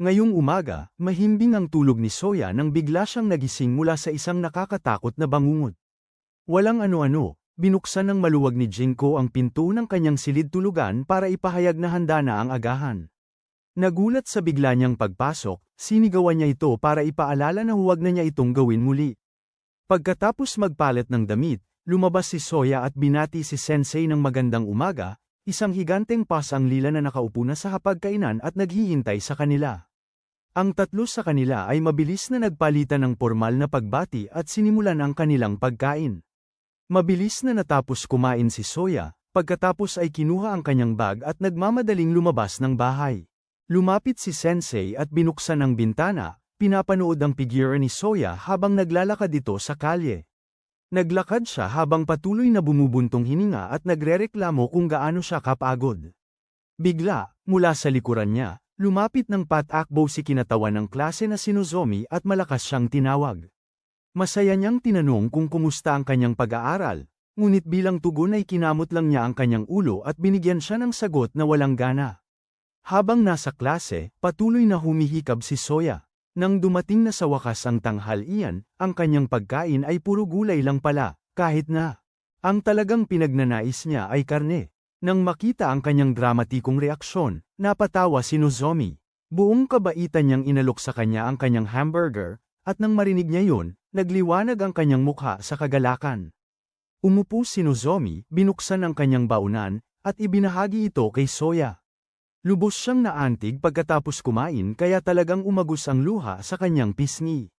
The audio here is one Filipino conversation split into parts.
Ngayong umaga, mahimbing ang tulog ni Soya nang bigla siyang nagising mula sa isang nakakatakot na bangungot. Walang ano-ano, binuksan ng maluwag ni Jinko ang pinto ng kanyang silid tulugan para ipahayag na handa na ang agahan. Nagulat sa bigla niyang pagpasok, sinigawan niya ito para ipaalala na huwag na niya itong gawin muli. Pagkatapos magpalit ng damit, lumabas si Soya at binati si Sensei ng magandang umaga, isang higanteng pasang lila na nakaupo na sa hapagkainan at naghihintay sa kanila. Ang tatlo sa kanila ay mabilis na nagpalitan ng pormal na pagbati at sinimulan ang kanilang pagkain. Mabilis na natapos kumain si Soya, pagkatapos ay kinuha ang kanyang bag at nagmamadaling lumabas ng bahay. Lumapit si Sensei at binuksan ang bintana, pinapanood ang figure ni Soya habang naglalakad ito sa kalye. Naglakad siya habang patuloy na bumubuntong hininga at nagrereklamo kung gaano siya kapagod. Bigla, mula sa likuran niya, lumapit ng patakbo si kinatawan ng klase na si Nozomi at malakas siyang tinawag. Masaya niyang tinanong kung kumusta ang kanyang pag-aaral, ngunit bilang tugon ay kinamot lang niya ang kanyang ulo at binigyan siya ng sagot na walang gana. Habang nasa klase, patuloy na humihikab si Soya. Nang dumating na sa wakas ang tanghalian, ang kanyang pagkain ay puro gulay lang pala, kahit na ang talagang pinagnanais niya ay karne. Nang makita ang kanyang dramatikong reaksyon, napatawa si Nozomi. Buong kabaitan niyang inalok sa kanya ang kanyang hamburger, at nang marinig niya yun, nagliwanag ang kanyang mukha sa kagalakan. Umupo si Nozomi, binuksan ang kanyang baunan, at ibinahagi ito kay Soya. Lubos siyang naantig pagkatapos kumain kaya talagang umagos ang luha sa kanyang pisngi.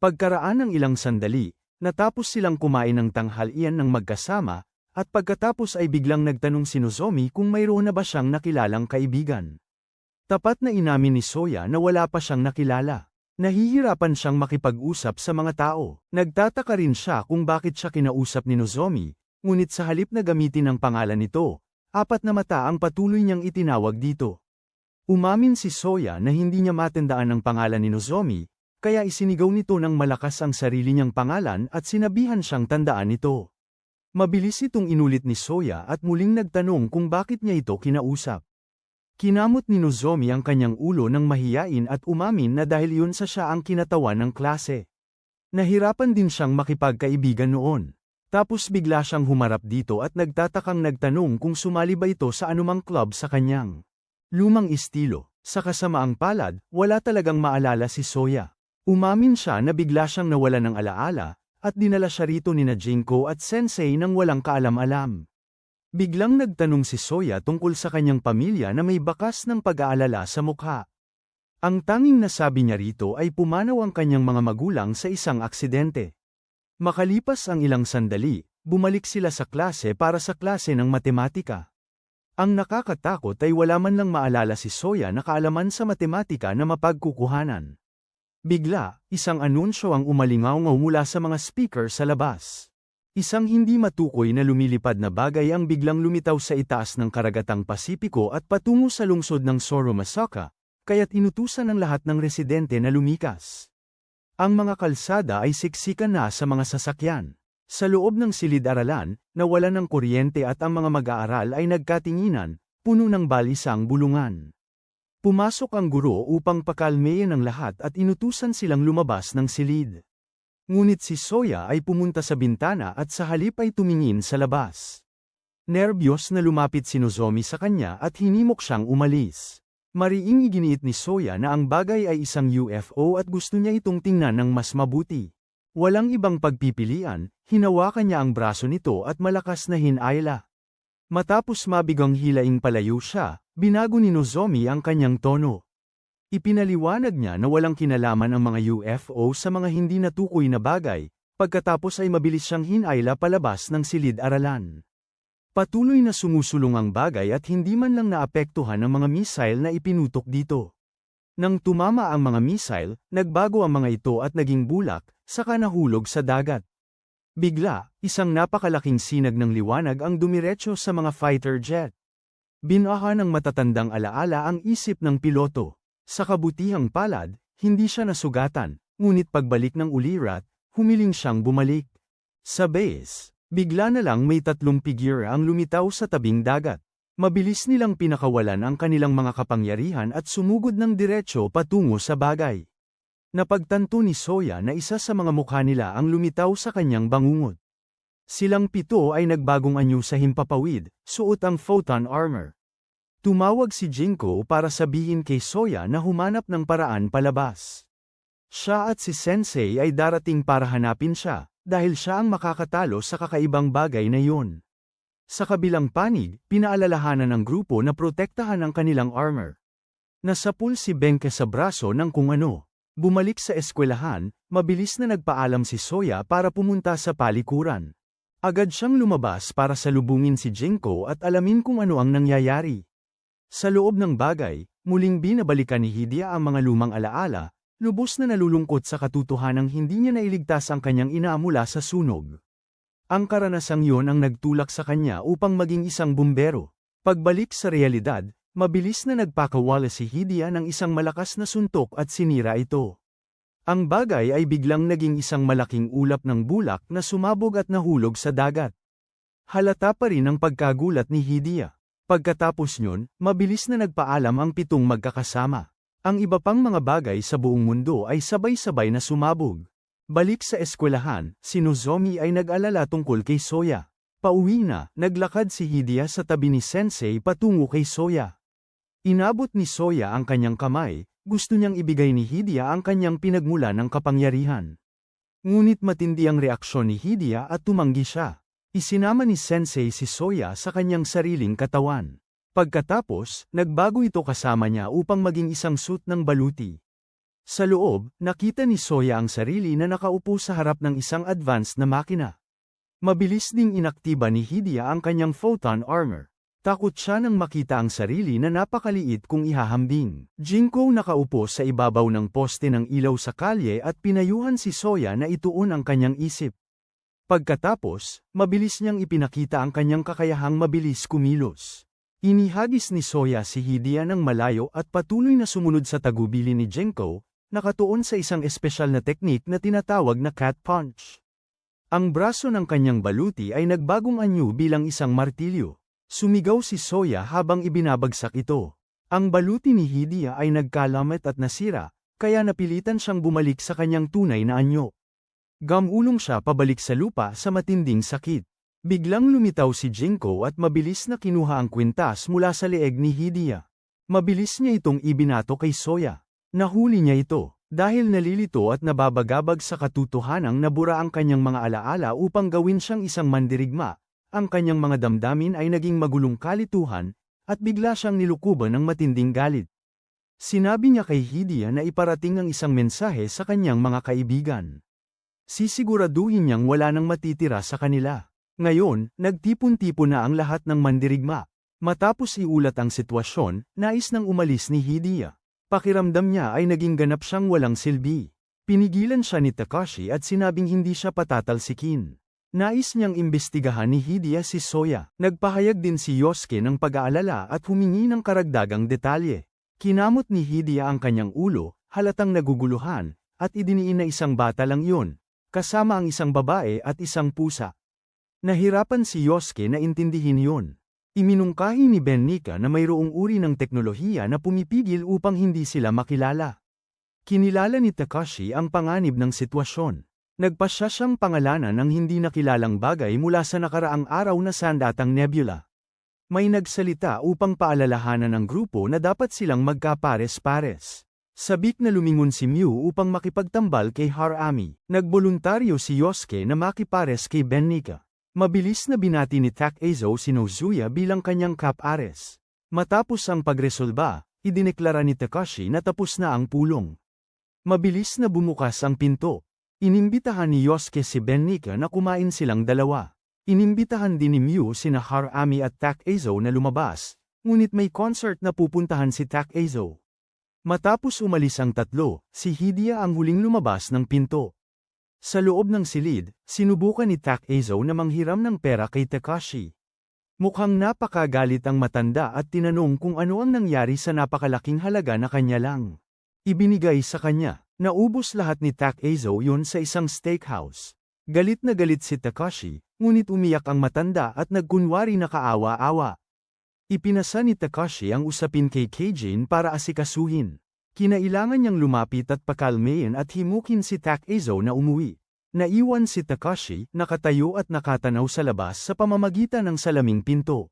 Pagkaraan ng ilang sandali, natapos silang kumain ng tanghalian ng magkasama, at pagkatapos ay biglang nagtanong si Nozomi kung mayroon na ba siyang nakilalang kaibigan. Tapat na inamin ni Soya na wala pa siyang nakilala. Nahihirapan siyang makipag-usap sa mga tao. Nagtataka rin siya kung bakit siya kinausap ni Nozomi, ngunit sa halip na gamitin ang pangalan nito, 4 na mata ang patuloy niyang itinawag dito. Umamin si Soya na hindi niya matandaan ang pangalan ni Nozomi, kaya isinigaw nito ng malakas ang sarili niyang pangalan at sinabihan siyang tandaan ito. Mabilis itong inulit ni Soya at muling nagtanong kung bakit niya ito kinausap. Kinamot ni Nozomi ang kanyang ulo ng mahiyain at umamin na dahil yun sa siya ang kinatawan ng klase. Nahirapan din siyang makipagkaibigan noon. Tapos bigla siyang humarap dito at nagtatakang nagtanong kung sumali ba ito sa anumang club sa kanyang lumang estilo. Sa kasamaang palad, wala talagang maalala si Soya. Umamin siya na bigla siyang nawala ng alaala, at dinala siya rito nina Jinko at Sensei nang walang kaalam-alam. Biglang nagtanong si Soya tungkol sa kanyang pamilya na may bakas ng pag-aalala sa mukha. Ang tanging nasabi niya rito ay pumanaw ang kanyang mga magulang sa isang aksidente. Makalipas ang ilang sandali, bumalik sila sa klase para sa klase ng matematika. Ang nakakatakot ay wala man lang maalala si Soya na kaalaman sa matematika na mapagkukuhanan. Bigla, isang anunsyo ang umalingaw-ngaw mula sa mga speaker sa labas. Isang hindi matukoy na lumilipad na bagay ang biglang lumitaw sa itaas ng karagatang Pasipiko at patungo sa lungsod ng Soromasaka, kaya't inutusan ng lahat ng residente na lumikas. Ang mga kalsada ay siksikan na sa mga sasakyan. Sa loob ng silid-aralan, nawalan ng kuryente at ang mga mag-aaral ay nagkatinginan, puno ng balisang bulungan. Pumasok ang guro upang pakalmeyan ng lahat at inutusan silang lumabas ng silid. Ngunit si Soya ay pumunta sa bintana at sa halip ay tumingin sa labas. Nerbiyos na lumapit si Nozomi sa kanya at hinimok siyang umalis. Mariing iginiit ni Soya na ang bagay ay isang UFO at gusto niya itong tingnan ng mas mabuti. Walang ibang pagpipilian, hinawakan niya ang braso nito at malakas na hinayla. Matapos mabigang hilaing palayo siya, binago ni Nozomi ang kanyang tono. Ipinaliwanag niya na walang kinalaman ang mga UFO sa mga hindi natukoy na bagay, pagkatapos ay mabilis siyang hinayla palabas ng silid-aralan. Patuloy na sumusulong ang bagay at hindi man lang naapektuhan ang mga missile na ipinutok dito. Nang tumama ang mga missile, nagbago ang mga ito at naging bulak, saka nahulog sa dagat. Bigla, isang napakalaking sinag ng liwanag ang dumiretso sa mga fighter jet. Binaha ng matatandang alaala ang isip ng piloto. Sa kabutihang palad, hindi siya nasugatan, ngunit pagbalik ng ulirat, humiling siyang bumalik. Sa base, bigla na lang may 3 figure ang lumitaw sa tabing dagat. Mabilis nilang pinakawalan ang kanilang mga kapangyarihan at sumugod ng diretsyo patungo sa bagay. Napagtanto ni Soya na isa sa mga mukha nila ang lumitaw sa kanyang bangungot. Silang 7 ay nagbagong anyo sa himpapawid, suot ang photon armor. Tumawag si Jinko para sabihin kay Soya na humanap ng paraan palabas. Siya at si Sensei ay darating para hanapin siya, dahil siya ang makakatalo sa kakaibang bagay na yun. Sa kabilang panig, pinaalalahanan ng grupo na protektahan ang kanilang armor. Nasapul si Benke sa braso ng kung ano. Bumalik sa eskwelahan, mabilis na nagpaalam si Soya para pumunta sa palikuran. Agad siyang lumabas para salubungin si Jinko at alamin kung ano ang nangyayari. Sa loob ng bagay, muling binabalikan ni Hidia ang mga lumang alaala, lubos na nalulungkot sa katotohanang hindi niya nailigtas ang kanyang ina mula sa sunog. Ang karanasang yon ang nagtulak sa kanya upang maging isang bumbero. Pagbalik sa realidad, mabilis na nagpakawala si Hidia ng isang malakas na suntok at sinira ito. Ang bagay ay biglang naging isang malaking ulap ng bulak na sumabog at nahulog sa dagat. Halata pa rin ang pagkagulat ni Hidia. Pagkatapos nyon, mabilis na nagpaalam ang 7 magkakasama. Ang iba pang mga bagay sa buong mundo ay sabay-sabay na sumabog. Balik sa eskwelahan, si Nozomi ay nag-alala tungkol kay Soya. Pauwi na, naglakad si Hidia sa tabi ni Sensei patungo kay Soya. Inabot ni Soya ang kanyang kamay, gusto niyang ibigay ni Hidia ang kanyang pinagmula ng kapangyarihan. Ngunit matindi ang reaksyon ni Hidia at tumanggi siya. Isinama ni Sensei si Soya sa kanyang sariling katawan. Pagkatapos, nagbago ito kasama niya upang maging isang suit ng baluti. Sa loob, nakita ni Soya ang sarili na nakaupo sa harap ng isang advanced na makina. Mabilis ding inaktiba ni Hidia ang kanyang photon armor. Takot siya nang makita ang sarili na napakaliit kung ihahambing. Jinko nakaupo sa ibabaw ng poste ng ilaw sa kalye at pinayuhan si Soya na ituon ang kanyang isip. Pagkatapos, mabilis niyang ipinakita ang kanyang kakayahang mabilis kumilos. Inihagis ni Soya si Hidia ng malayo at patuloy na sumunod sa tagubili ni Jinko, nakatuon sa isang espesyal na teknik na tinatawag na cat punch. Ang braso ng kanyang baluti ay nagbagong anyo bilang isang martilyo. Sumigaw si Soya habang ibinabagsak ito. Ang baluti ni Hidia ay nagkalamat at nasira, kaya napilitan siyang bumalik sa kanyang tunay na anyo. Gamulong siya pabalik sa lupa sa matinding sakit. Biglang lumitaw si Jinko at mabilis na kinuha ang kwintas mula sa leeg ni Hidia. Mabilis niya itong ibinato kay Soya. Nahuli niya ito, dahil nalilito at nababagabag sa katotohanang nabura ang kanyang mga alaala upang gawin siyang isang mandirigma, ang kanyang mga damdamin ay naging magulong kalituhan, at bigla siyang nilukuban ng matinding galit. Sinabi niya kay Hidia na iparating ang isang mensahe sa kanyang mga kaibigan. Sisiguraduhin niyang wala nang matitira sa kanila. Ngayon, nagtipon-tipon na ang lahat ng mandirigma. Matapos iulat ang sitwasyon, nais nang umalis ni Hidia. Pakiramdam niya ay naging ganap siyang walang silbi. Pinigilan siya ni Takashi at sinabing hindi siya patatalsikin. Nais niyang imbestigahan ni Hidia si Soya. Nagpahayag din si Yosuke ng pag-aalala at humingi ng karagdagang detalye. Kinamot ni Hidia ang kanyang ulo, halatang naguguluhan, at idiniin na isang bata lang yun, kasama ang isang babae at isang pusa. Nahirapan si Yosuke na intindihin yun. Iminungkahi ni Bennika na mayroong uri ng teknolohiya na pumipigil upang hindi sila makilala. Kinilala ni Takashi ang panganib ng sitwasyon. Nagpasya siyang pangalanan ng hindi nakilalang bagay mula sa nakaraang araw na sandatang nebula. May nagsalita upang paalalahanan ng grupo na dapat silang magkapares-pares. Sabik na lumingon si Mew upang makipagtambal kay Harami. Nagboluntaryo si Yosuke na makipares kay Bennika. Mabilis na binati ni Takezo si Nozuya bilang kanyang kapares. Matapos ang pagresolba, idineklara ni Takashi na tapos na ang pulong. Mabilis na bumukas ang pinto. Inimbitahan ni Yosuke si Bennika na kumain silang dalawa. Inimbitahan din ni Mew sina Harami at Takezo na lumabas, ngunit may concert na pupuntahan si Takezo. Matapos umalis ang tatlo, si Hidia ang huling lumabas ng pinto. Sa loob ng silid, sinubukan ni Takezo na manghiram ng pera kay Takashi. Mukhang napakagalit ang matanda at tinanong kung ano ang nangyari sa napakalaking halaga na kanya lang ibinigay sa kanya. Naubos lahat ni Takezo yun sa isang steakhouse. Galit na galit si Takashi, ngunit umiyak ang matanda at nagkunwari na kaawa-awa. Ipinasa ni Takashi ang usapin kay Keijin para asikasuhin. Kinailangan niyang lumapit at pakalmayin at himukin si Takezo na umuwi. Naiwan si Takashi, nakatayo at nakatanaw sa labas sa pamamagitan ng salaming pinto.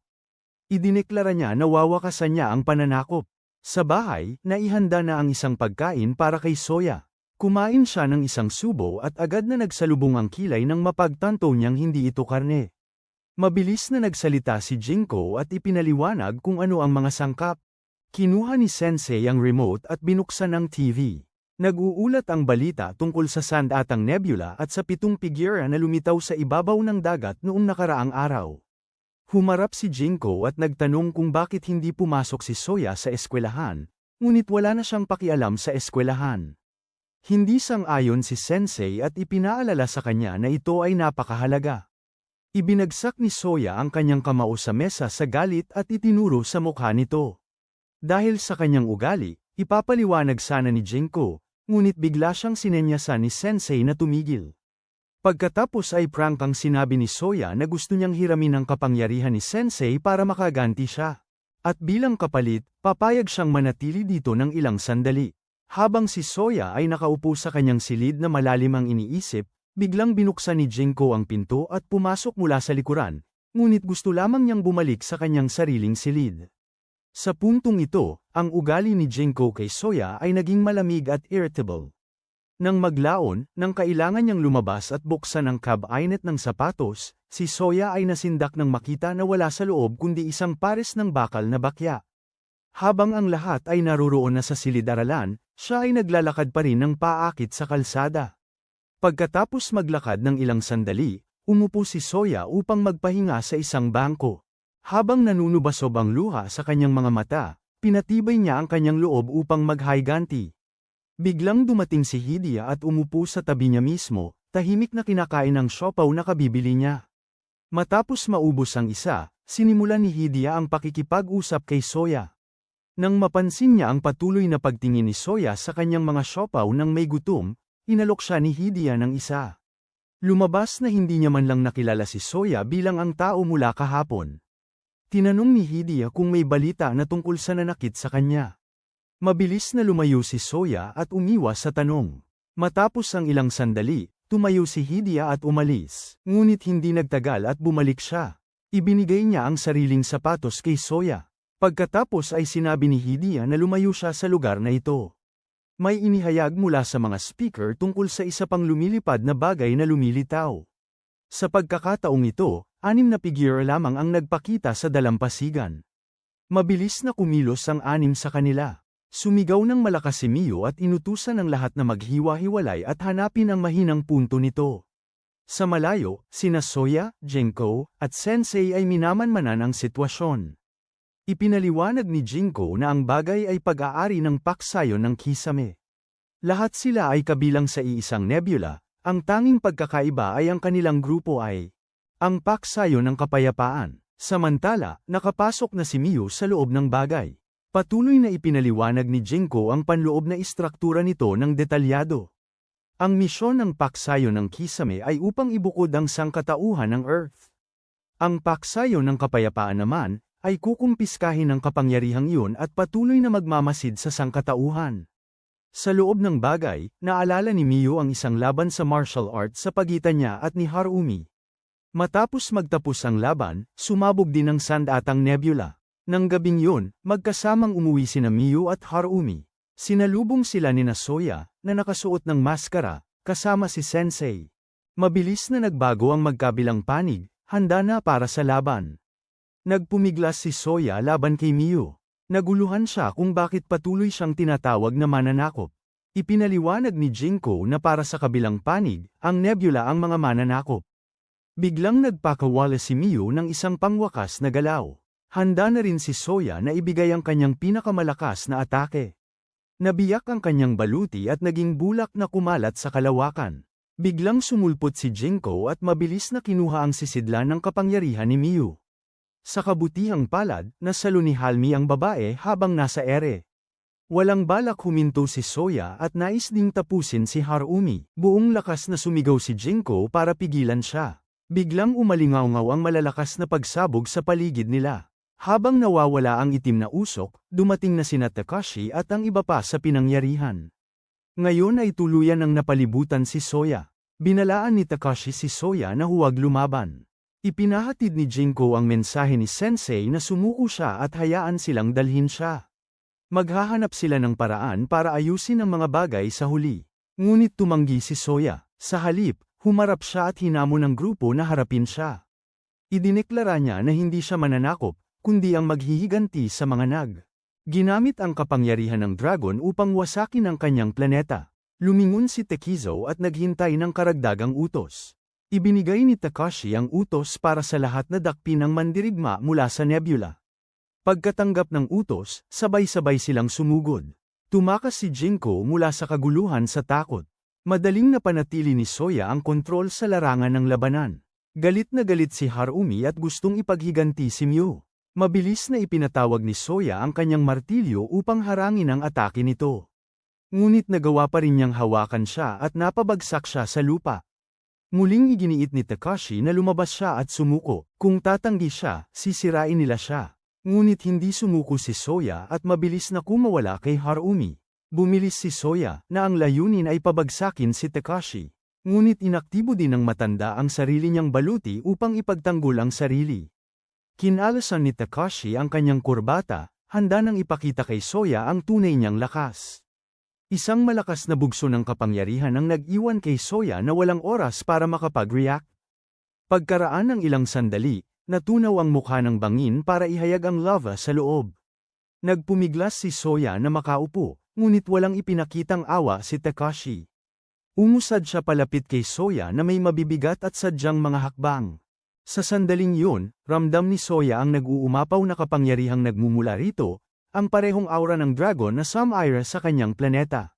Idineklara niya na wawakasan niya ang pananakop. Sa bahay, naihanda na ang isang pagkain para kay Soya. Kumain siya ng isang subo at agad na nagsalubong ang kilay nang mapagtanto niyang hindi ito karne. Mabilis na nagsalita si Jinko at ipinaliwanag kung ano ang mga sangkap. Kinuha ni Sensei ang remote at binuksan ang TV. Nag-uulat ang balita tungkol sa Sandatang Nebula at sa 7 figura na lumitaw sa ibabaw ng dagat noong nakaraang araw. Humarap si Jinko at nagtanong kung bakit hindi pumasok si Soya sa eskwelahan, ngunit wala na siyang pakialam sa eskwelahan. Hindi sang-ayon si Sensei at ipinaalala sa kanya na ito ay napakahalaga. Ibinagsak ni Soya ang kanyang kamao sa mesa sa galit at itinuro sa mukha nito. Dahil sa kanyang ugali, ipapaliwanag sana ni Jinko, ngunit bigla siyang sinenyasan ni Sensei na tumigil. Pagkatapos ay prangkang sinabi ni Soya na gusto niyang hiramin ang kapangyarihan ni Sensei para makaganti siya. At bilang kapalit, papayag siyang manatili dito ng ilang sandali. Habang si Soya ay nakaupo sa kanyang silid na malalim ang iniisip, biglang binuksan ni Jinko ang pinto at pumasok mula sa likuran, ngunit gusto lamang niyang bumalik sa kanyang sariling silid. Sa puntong ito, ang ugali ni Jinko kay Soya ay naging malamig at irritable. Nang maglaon, nang kailangan niyang lumabas at buksan ang cabinet ng sapatos, si Soya ay nasindak nang makita na wala sa loob kundi isang pares ng bakal na bakya. Habang ang lahat ay naroroon na sa silid-aralan, siya ay naglalakad pa rin ng paakit sa kalsada. Pagkatapos maglakad ng ilang sandali, umupo si Soya upang magpahinga sa isang bangko. Habang nanunubasob ang luha sa kanyang mga mata, pinatibay niya ang kanyang loob upang maghiganti. Biglang dumating si Hidia at umupo sa tabi niya mismo, tahimik na kinakain ang siopaw na kabibili niya. Matapos maubos ang isa, sinimulan ni Hidia ang pakikipag-usap kay Soya. Nang mapansin niya ang patuloy na pagtingin ni Soya sa kanyang mga siopaw nang may gutom, inalok siya ni Hidia ng isa. Lumabas na hindi niya man lang nakilala si Soya bilang ang tao mula kahapon. Tinanong ni Hidia kung may balita na tungkol sa nanakit sa kanya. Mabilis na lumayo si Soya at umiwas sa tanong. Matapos ang ilang sandali, tumayo si Hidia at umalis. Ngunit hindi nagtagal at bumalik siya. Ibinigay niya ang sariling sapatos kay Soya. Pagkatapos ay sinabi ni Hidia na lumayo siya sa lugar na ito. May inihayag mula sa mga speaker tungkol sa isa pang lumilipad na bagay na lumilitaw. Sa pagkakataong ito, 6 na figura lamang ang nagpakita sa dalampasigan. Mabilis na kumilos ang 6 sa kanila. Sumigaw ng malakas si Miyo at inutusan ng lahat na maghiwa-hiwalay at hanapin ang mahinang punto nito. Sa malayo, sina Soya, Jinko, at Sensei ay minamanmanan ang sitwasyon. Ipinaliwanag ni Jinko na ang bagay ay pag-aari ng paksayon ng Kisame. Lahat sila ay kabilang sa iisang nebula, ang tanging pagkakaiba ay ang kanilang grupo ay ang paksayon ng kapayapaan. Samantala, nakapasok na si Miyo sa loob ng bagay. Patuloy na ipinaliwanag ni Jinko ang panloob na istruktura nito ng detalyado. Ang misyon ng paksayon ng Kisame ay upang ibukod ang sangkatauhan ng Earth. Ang paksayon ng kapayapaan naman, ay kukumpiskahin ang kapangyarihang iyon at patuloy na magmamasid sa sangkatauhan. Sa loob ng bagay, naalala ni Miyo ang isang laban sa martial arts sa pagitan niya at ni Harumi. Matapos magtapos ang laban, sumabog din ang Sandatang Nebula. Nang gabing yun, magkasamang umuwi sina Miyo at Harumi. Sinalubong sila ni Soya, na nakasuot ng maskara, kasama si Sensei. Mabilis na nagbago ang magkabilang panig, handa na para sa laban. Nagpumiglas si Soya laban kay Miyo. Naguluhan siya kung bakit patuloy siyang tinatawag na mananakop. Ipinaliwanag ni Jinko na para sa kabilang panig, ang nebula ang mga mananakop. Biglang nagpakawala si Miyo ng isang pangwakas na galaw. Handa na rin si Soya na ibigay ang kanyang pinakamalakas na atake. Nabiyak ang kanyang baluti at naging bulak na kumalat sa kalawakan. Biglang sumulpot si Jinko at mabilis na kinuha ang sisidlan ng kapangyarihan ni Miyo. Sa kabutihang palad, nasalo ni Halmi ang babae habang nasa ere. Walang balak huminto si Soya at nais ding tapusin si Harumi. Buong lakas na sumigaw si Jinko para pigilan siya. Biglang umalingaw-ngaw ang malalakas na pagsabog sa paligid nila. Habang nawawala ang itim na usok, dumating na sina Takashi at ang iba pa sa pinangyarihan. Ngayon ay tuluyan ang napalibutan si Soya. Binalaan ni Takashi si Soya na huwag lumaban. Ipinahatid ni Jinko ang mensahe ni Sensei na sumuko siya at hayaan silang dalhin siya. Maghahanap sila ng paraan para ayusin ang mga bagay sa huli. Ngunit tumanggi si Soya. Sa halip, humarap siya at hinamon ng grupo na harapin siya. Idineklara niya na hindi siya mananakop, kundi ang maghihiganti sa mga nag. Ginamit ang kapangyarihan ng dragon upang wasakin ang kanyang planeta. Lumingon si Tekizo at naghintay ng karagdagang utos. Ibinigay ni Takashi ang utos para sa lahat na dakpin ng mandirigma mula sa nebula. Pagkatanggap ng utos, sabay-sabay silang sumugod. Tumakas si Jinko mula sa kaguluhan sa takot. Madaling napanatili ni Soya ang kontrol sa larangan ng labanan. Galit na galit si Harumi at gustong ipaghiganti si Mew. Mabilis na ipinatawag ni Soya ang kanyang martilyo upang harangin ang atake nito. Ngunit nagawa pa rin niyang hawakan siya at napabagsak siya sa lupa. Muling iginiit ni Takashi na lumabas siya at sumuko. Kung tatanggi siya, sisirain nila siya. Ngunit hindi sumuko si Soya at mabilis na kumawala kay Harumi. Bumilis si Soya na ang layunin ay pabagsakin si Takashi. Ngunit inaktibo din ng matanda ang sarili niyang baluti upang ipagtanggol ang sarili. Kinalasan ni Takashi ang kanyang kurbata, handa nang ipakita kay Soya ang tunay niyang lakas. Isang malakas na bugso ng kapangyarihan ang nag-iwan kay Soya na walang oras para makapag-react. Pagkaraan ng ilang sandali, natunaw ang mukha ng bangin para ihayag ang lava sa loob. Nagpumiglas si Soya na makaupo, ngunit walang ipinakitang awa si Takashi. Umusad siya palapit kay Soya na may mabibigat at sadyang mga hakbang. Sa sandaling yun, ramdam ni Soya ang nag-uumapaw na kapangyarihang nagmumula rito, ang parehong aura ng dragon na Samira sa kanyang planeta.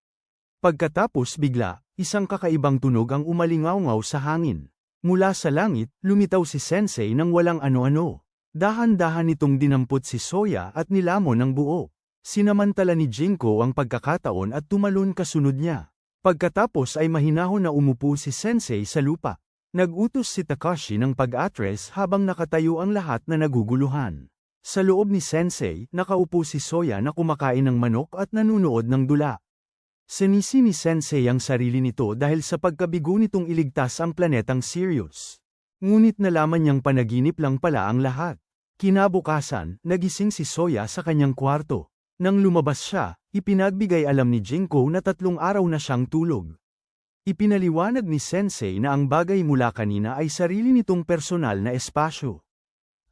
Pagkatapos bigla, isang kakaibang tunog ang umalingaw-ngaw sa hangin. Mula sa langit, lumitaw si Sensei nang walang ano-ano. Dahan-dahan nitong dinampot si Soya at nilamon ng buo. Sinamantala ni Jinko ang pagkakataon at tumalon kasunod niya. Pagkatapos ay mahinahon na umupo si Sensei sa lupa. Nag-utos si Takashi ng pag-atres habang nakatayo ang lahat na naguguluhan. Sa loob ni Sensei, nakaupo si Soya na kumakain ng manok at nanunood ng dula. Sinisi ni Sensei ang sarili nito dahil sa pagkabigo nitong iligtas ang planetang Sirius. Ngunit nalaman niyang panaginip lang pala ang lahat. Kinabukasan, nagising si Soya sa kanyang kwarto. Nang lumabas siya, ipinagbigay alam ni Jinko na 3 araw na siyang tulog. Ipinaliwanag ni Sensei na ang bagay mula kanina ay sarili nitong personal na espasyo.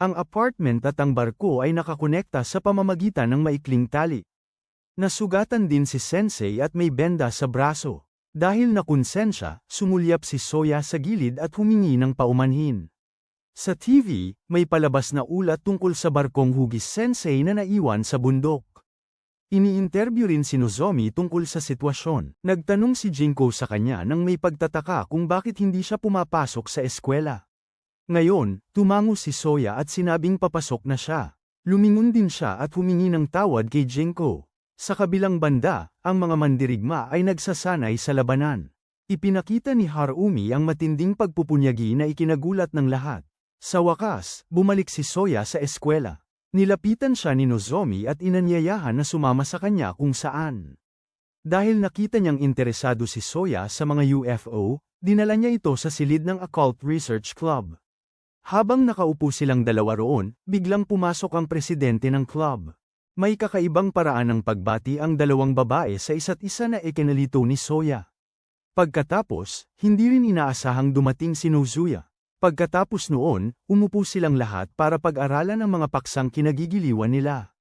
Ang apartment at ang barko ay nakakonekta sa pamamagitan ng maikling tali. Nasugatan din si Sensei at may benda sa braso. Dahil nakonsensya, sumulyap si Soya sa gilid at humingi ng paumanhin. Sa TV, may palabas na ulat tungkol sa barkong hugis Sensei na naiwan sa bundok. Ini-interview rin si Nozomi tungkol sa sitwasyon. Nagtanong si Jinko sa kanya nang may pagtataka kung bakit hindi siya pumapasok sa eskwela. Ngayon, tumango si Soya at sinabing papasok na siya. Lumingon din siya at humingi ng tawad kay Jinko. Sa kabilang banda, ang mga mandirigma ay nagsasanay sa labanan. Ipinakita ni Harumi ang matinding pagpupunyagi na ikinagulat ng lahat. Sa wakas, bumalik si Soya sa eskwela. Nilapitan siya ni Nozomi at inanyayahan na sumama sa kanya kung saan. Dahil nakita niyang interesado si Soya sa mga UFO, dinala niya ito sa silid ng Occult Research Club. Habang nakaupo silang dalawa roon, biglang pumasok ang presidente ng club. May kakaibang paraan ng pagbati ang dalawang babae sa isa't isa na ikinalito ni Soya. Pagkatapos, hindi rin inaasahang dumating si Nozuya. Pagkatapos noon, umupo silang lahat para pag-aralan ang mga paksang kinagigiliwan nila.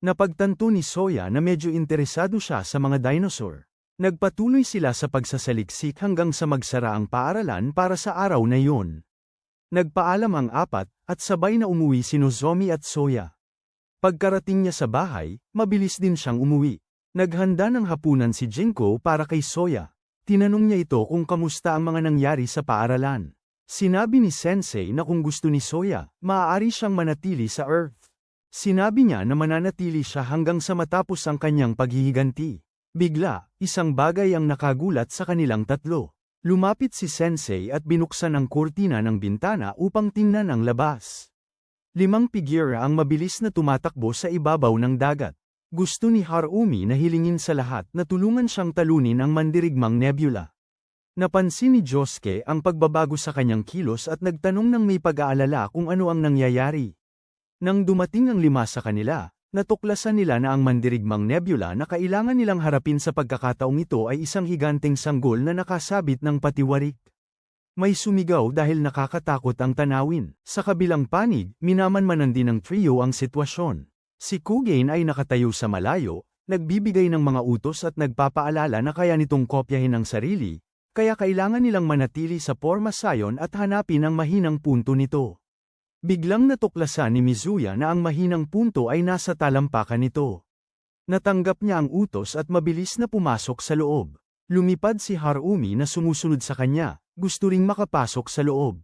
Napagtanto ni Soya na medyo interesado siya sa mga dinosaur. Nagpatuloy sila sa pagsasaliksik hanggang sa magsara ang paaralan para sa araw na iyon. Nagpaalam ang apat, at sabay na umuwi si Nozomi at Soya. Pagkarating niya sa bahay, mabilis din siyang umuwi. Naghanda ng hapunan si Jinko para kay Soya. Tinanong niya ito kung kamusta ang mga nangyari sa paaralan. Sinabi ni Sensei na kung gusto ni Soya, maaari siyang manatili sa Earth. Sinabi niya na mananatili siya hanggang sa matapos ang kanyang paghihiganti. Bigla, isang bagay ang nakagulat sa kanilang tatlo. Lumapit si Sensei at binuksan ang kurtina ng bintana upang tingnan ang labas. 5 figura ang mabilis na tumatakbo sa ibabaw ng dagat. Gusto ni Harumi na hilingin sa lahat na tulungan siyang talunin ang mandirigmang nebula. Napansin ni Josuke ang pagbabago sa kanyang kilos at nagtanong ng may pag-aalala kung ano ang nangyayari. Nang dumating ang 5 sa kanila, natuklasan nila na ang mandirigmang nebula na kailangan nilang harapin sa pagkakataong ito ay isang higanteng sanggol na nakasabit ng patiwarik. May sumigaw dahil nakakatakot ang tanawin. Sa kabilang panig, minamanmanan din ng trio ang sitwasyon. Si Kugen ay nakatayo sa malayo, nagbibigay ng mga utos at nagpapaalala na kaya nitong kopyahin ang sarili, kaya kailangan nilang manatili sa forma sayon at hanapin ang mahinang punto nito. Biglang natuklasan ni Mizuya na ang mahinang punto ay nasa talampakan nito. Natanggap niya ang utos at mabilis na pumasok sa loob. Lumipad si Harumi na sumusunod sa kanya, gusto ring makapasok sa loob.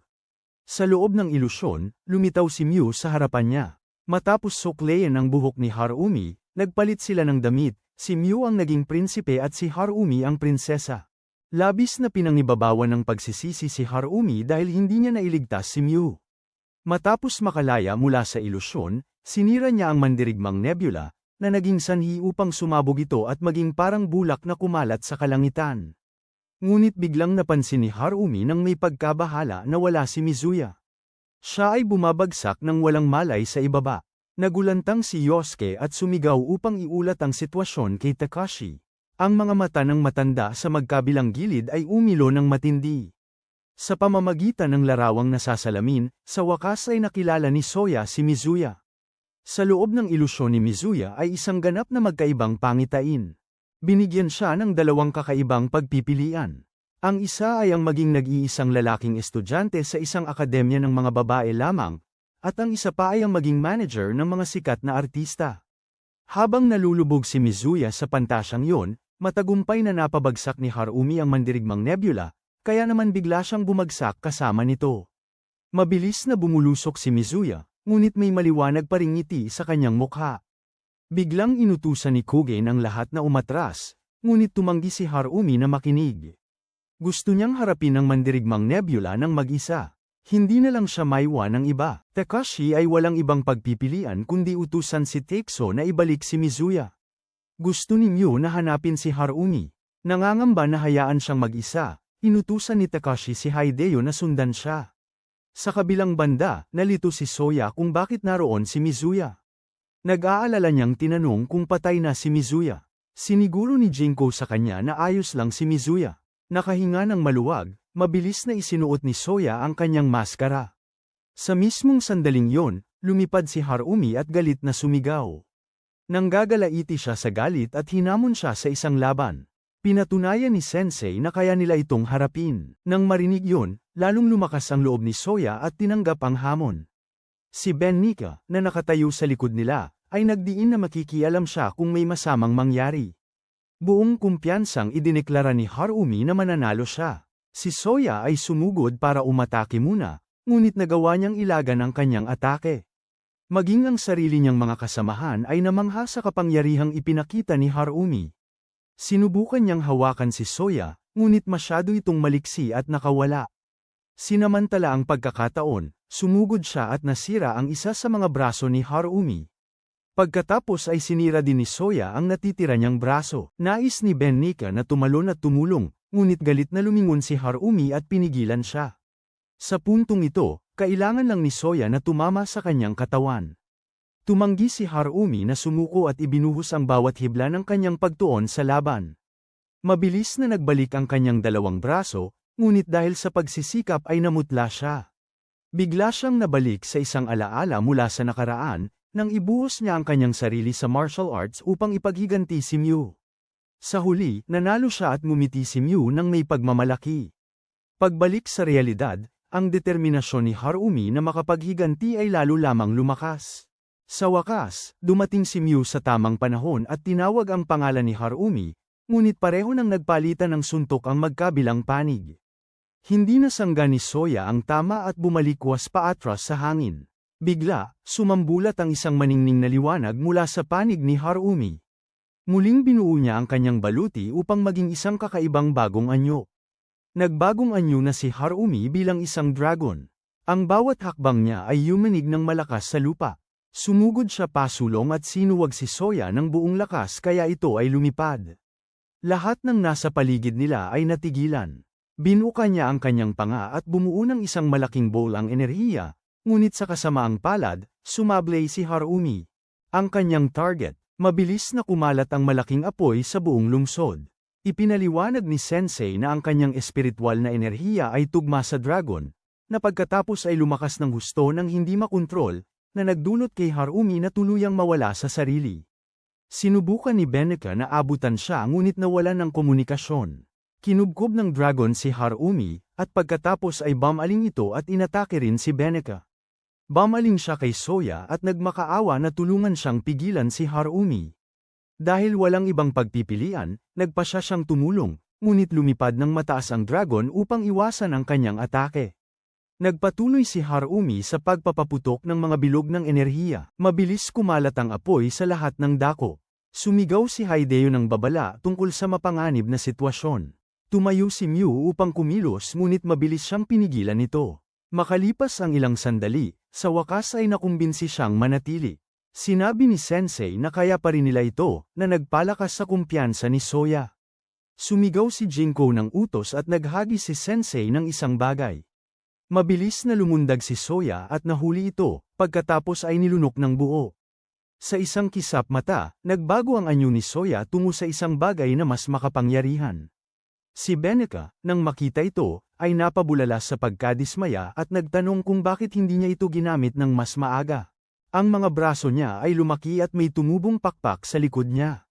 Sa loob ng ilusyon, lumitaw si Miu sa harapan niya. Matapos sukleyin ang buhok ni Harumi, nagpalit sila ng damit, si Miu ang naging prinsipe at si Harumi ang prinsesa. Labis na pinangibabawan ng pagsisisi si Harumi dahil hindi niya nailigtas si Miu. Matapos makalaya mula sa ilusyon, sinira niya ang mandirigmang nebula, na naging sanhi upang sumabog ito at maging parang bulak na kumalat sa kalangitan. Ngunit biglang napansin ni Harumi nang may pagkabahala na wala si Mizuya. Siya ay bumabagsak ng walang malay sa ibaba. Nagulantang si Yosuke at sumigaw upang iulat ang sitwasyon kay Takashi. Ang mga mata ng matanda sa magkabilang gilid ay umilo ng matindi. Sa pamamagitan ng larawang nasasalamin, sa wakas ay nakilala ni Soya si Mizuya. Sa loob ng ilusyon ni Mizuya ay isang ganap na magkaibang pangitain. Binigyan siya ng 2 kakaibang pagpipilian. Ang isa ay ang maging nag-iisang lalaking estudyante sa isang akademya ng mga babae lamang, at ang isa pa ay ang maging manager ng mga sikat na artista. Habang nalulubog si Mizuya sa pantasyang yon, matagumpay na napabagsak ni Harumi ang mandirigmang nebula, kaya naman bigla siyang bumagsak kasama nito. Mabilis na bumulusok si Mizuya, ngunit may maliwanag pa ring ngiti sa kanyang mukha. Biglang inutusan ni Kugen ang lahat na umatras, ngunit tumanggi si Harumi na makinig. Gusto niyang harapin ang mandirigmang nebula ng mag-isa. Hindi na lang siya maiwan ng iba. Takashi ay walang ibang pagpipilian kundi utusan si Takeso na ibalik si Mizuya. Gusto ni Miu na hanapin si Harumi. Nangangamba na hayaan siyang mag-isa, inutusan ni Takashi si Hideo na sundan siya. Sa kabilang banda, nalito si Soya kung bakit naroon si Mizuya. Nag-aalala niyang tinanong kung patay na si Mizuya. Siniguro ni Jinko sa kanya na ayos lang si Mizuya. Nakahinga ng maluwag, mabilis na isinuot ni Soya ang kanyang maskara. Sa mismong sandaling yon, lumipad si Harumi at galit na sumigaw. Nanggagalaiti siya sa galit at hinamon siya sa isang laban. Pinatunayan ni Sensei na kaya nila itong harapin. Nang marinig yon, lalong lumakas ang loob ni Soya at tinanggap ang hamon. Si Ben Nika, na nakatayo sa likod nila, ay nagdiin na makikialam siya kung may masamang mangyari. Buong kumpiyansang idineklara ni Harumi na mananalo siya. Si Soya ay sumugod para umatake muna, ngunit nagawa niyang ilagan ang kanyang atake. Maging ang sarili niyang mga kasamahan ay namangha sa kapangyarihang ipinakita ni Harumi. Sinubukan niyang hawakan si Soya, ngunit masyado itong maliksi at nakawala. Sinamantala ang pagkakataon, sumugod siya at nasira ang isa sa mga braso ni Harumi. Pagkatapos ay sinira din ni Soya ang natitira niyang braso. Nais ni Ben Nika na tumalon at tumulong, ngunit galit na lumingon si Harumi at pinigilan siya. Sa puntong ito, kailangan lang ni Soya na tumama sa kanyang katawan. Tumanggi si Harumi na sumuko at ibinuhos ang bawat hibla ng kanyang pagtuon sa laban. Mabilis na nagbalik ang kanyang 2 braso, ngunit dahil sa pagsisikap ay namutla siya. Bigla siyang nabalik sa isang alaala mula sa nakaraan, nang ibuhos niya ang kanyang sarili sa martial arts upang ipaghiganti si Miu. Sa huli, nanalo siya at ngumiti si Miu nang may pagmamalaki. Pagbalik sa realidad, ang determinasyon ni Harumi na makapaghiganti ay lalo lamang lumakas. Sa wakas, dumating si Miu sa tamang panahon at tinawag ang pangalan ni Harumi, ngunit pareho nang nagpalitan ng suntok ang magkabilang panig. Hindi nasangga ni Soya ang tama at bumalikwas paatras sa hangin. Bigla, sumambulat ang isang maningning na liwanag mula sa panig ni Harumi. Muling binuo niya ang kanyang baluti upang maging isang kakaibang bagong anyo. Nagbagong anyo na si Harumi bilang isang dragon. Ang bawat hakbang niya ay yumanig ng malakas sa lupa. Sumugod siya pasulong at sinuwag si Soya ng buong lakas kaya ito ay lumipad. Lahat ng nasa paligid nila ay natigilan. Binuka niya ang kanyang panga at bumuo ng isang malaking bowl ang enerhiya, ngunit sa kasamaang palad, sumablay si Harumi. Ang kanyang target, mabilis na kumalat ang malaking apoy sa buong lungsod. Ipinaliwanag ni Sensei na ang kanyang espiritual na enerhiya ay tugma sa dragon, na pagkatapos ay lumakas ng husto ng hindi makontrol, na nagdulot kay Harumi na tuluyang mawala sa sarili. Sinubukan ni Beneka na abutan siya ngunit nawalan ng komunikasyon. Kinubkob ng dragon si Harumi, at pagkatapos ay bamaling ito at inatake rin si Beneka. Bamaling siya kay Soya at nagmakaawa na tulungan siyang pigilan si Harumi. Dahil walang ibang pagpipilian, nagpa siya siyang tumulong, ngunit lumipad ng mataas ang dragon upang iwasan ang kanyang atake. Nagpatuloy si Harumi sa pagpapaputok ng mga bilog ng enerhiya. Mabilis kumalat ang apoy sa lahat ng dako. Sumigaw si Hideo ng babala tungkol sa mapanganib na sitwasyon. Tumayo si Mew upang kumilos ngunit mabilis siyang pinigilan nito. Makalipas ang ilang sandali, sa wakas ay nakumbinsi siyang manatili. Sinabi ni Sensei na kaya pa rin nila ito, na nagpalakas sa kumpiyansa ni Soya. Sumigaw si Jinko ng utos at naghagis si Sensei ng isang bagay. Mabilis na lumundag si Soya at nahuli ito, pagkatapos ay nilunok ng buo. Sa isang kisap mata, nagbago ang anyo ni Soya tungo sa isang bagay na mas makapangyarihan. Si Beneka, nang makita ito, ay napabulala sa pagkadismaya at nagtanong kung bakit hindi niya ito ginamit ng mas maaga. Ang mga braso niya ay lumaki at may tumubong pakpak sa likod niya.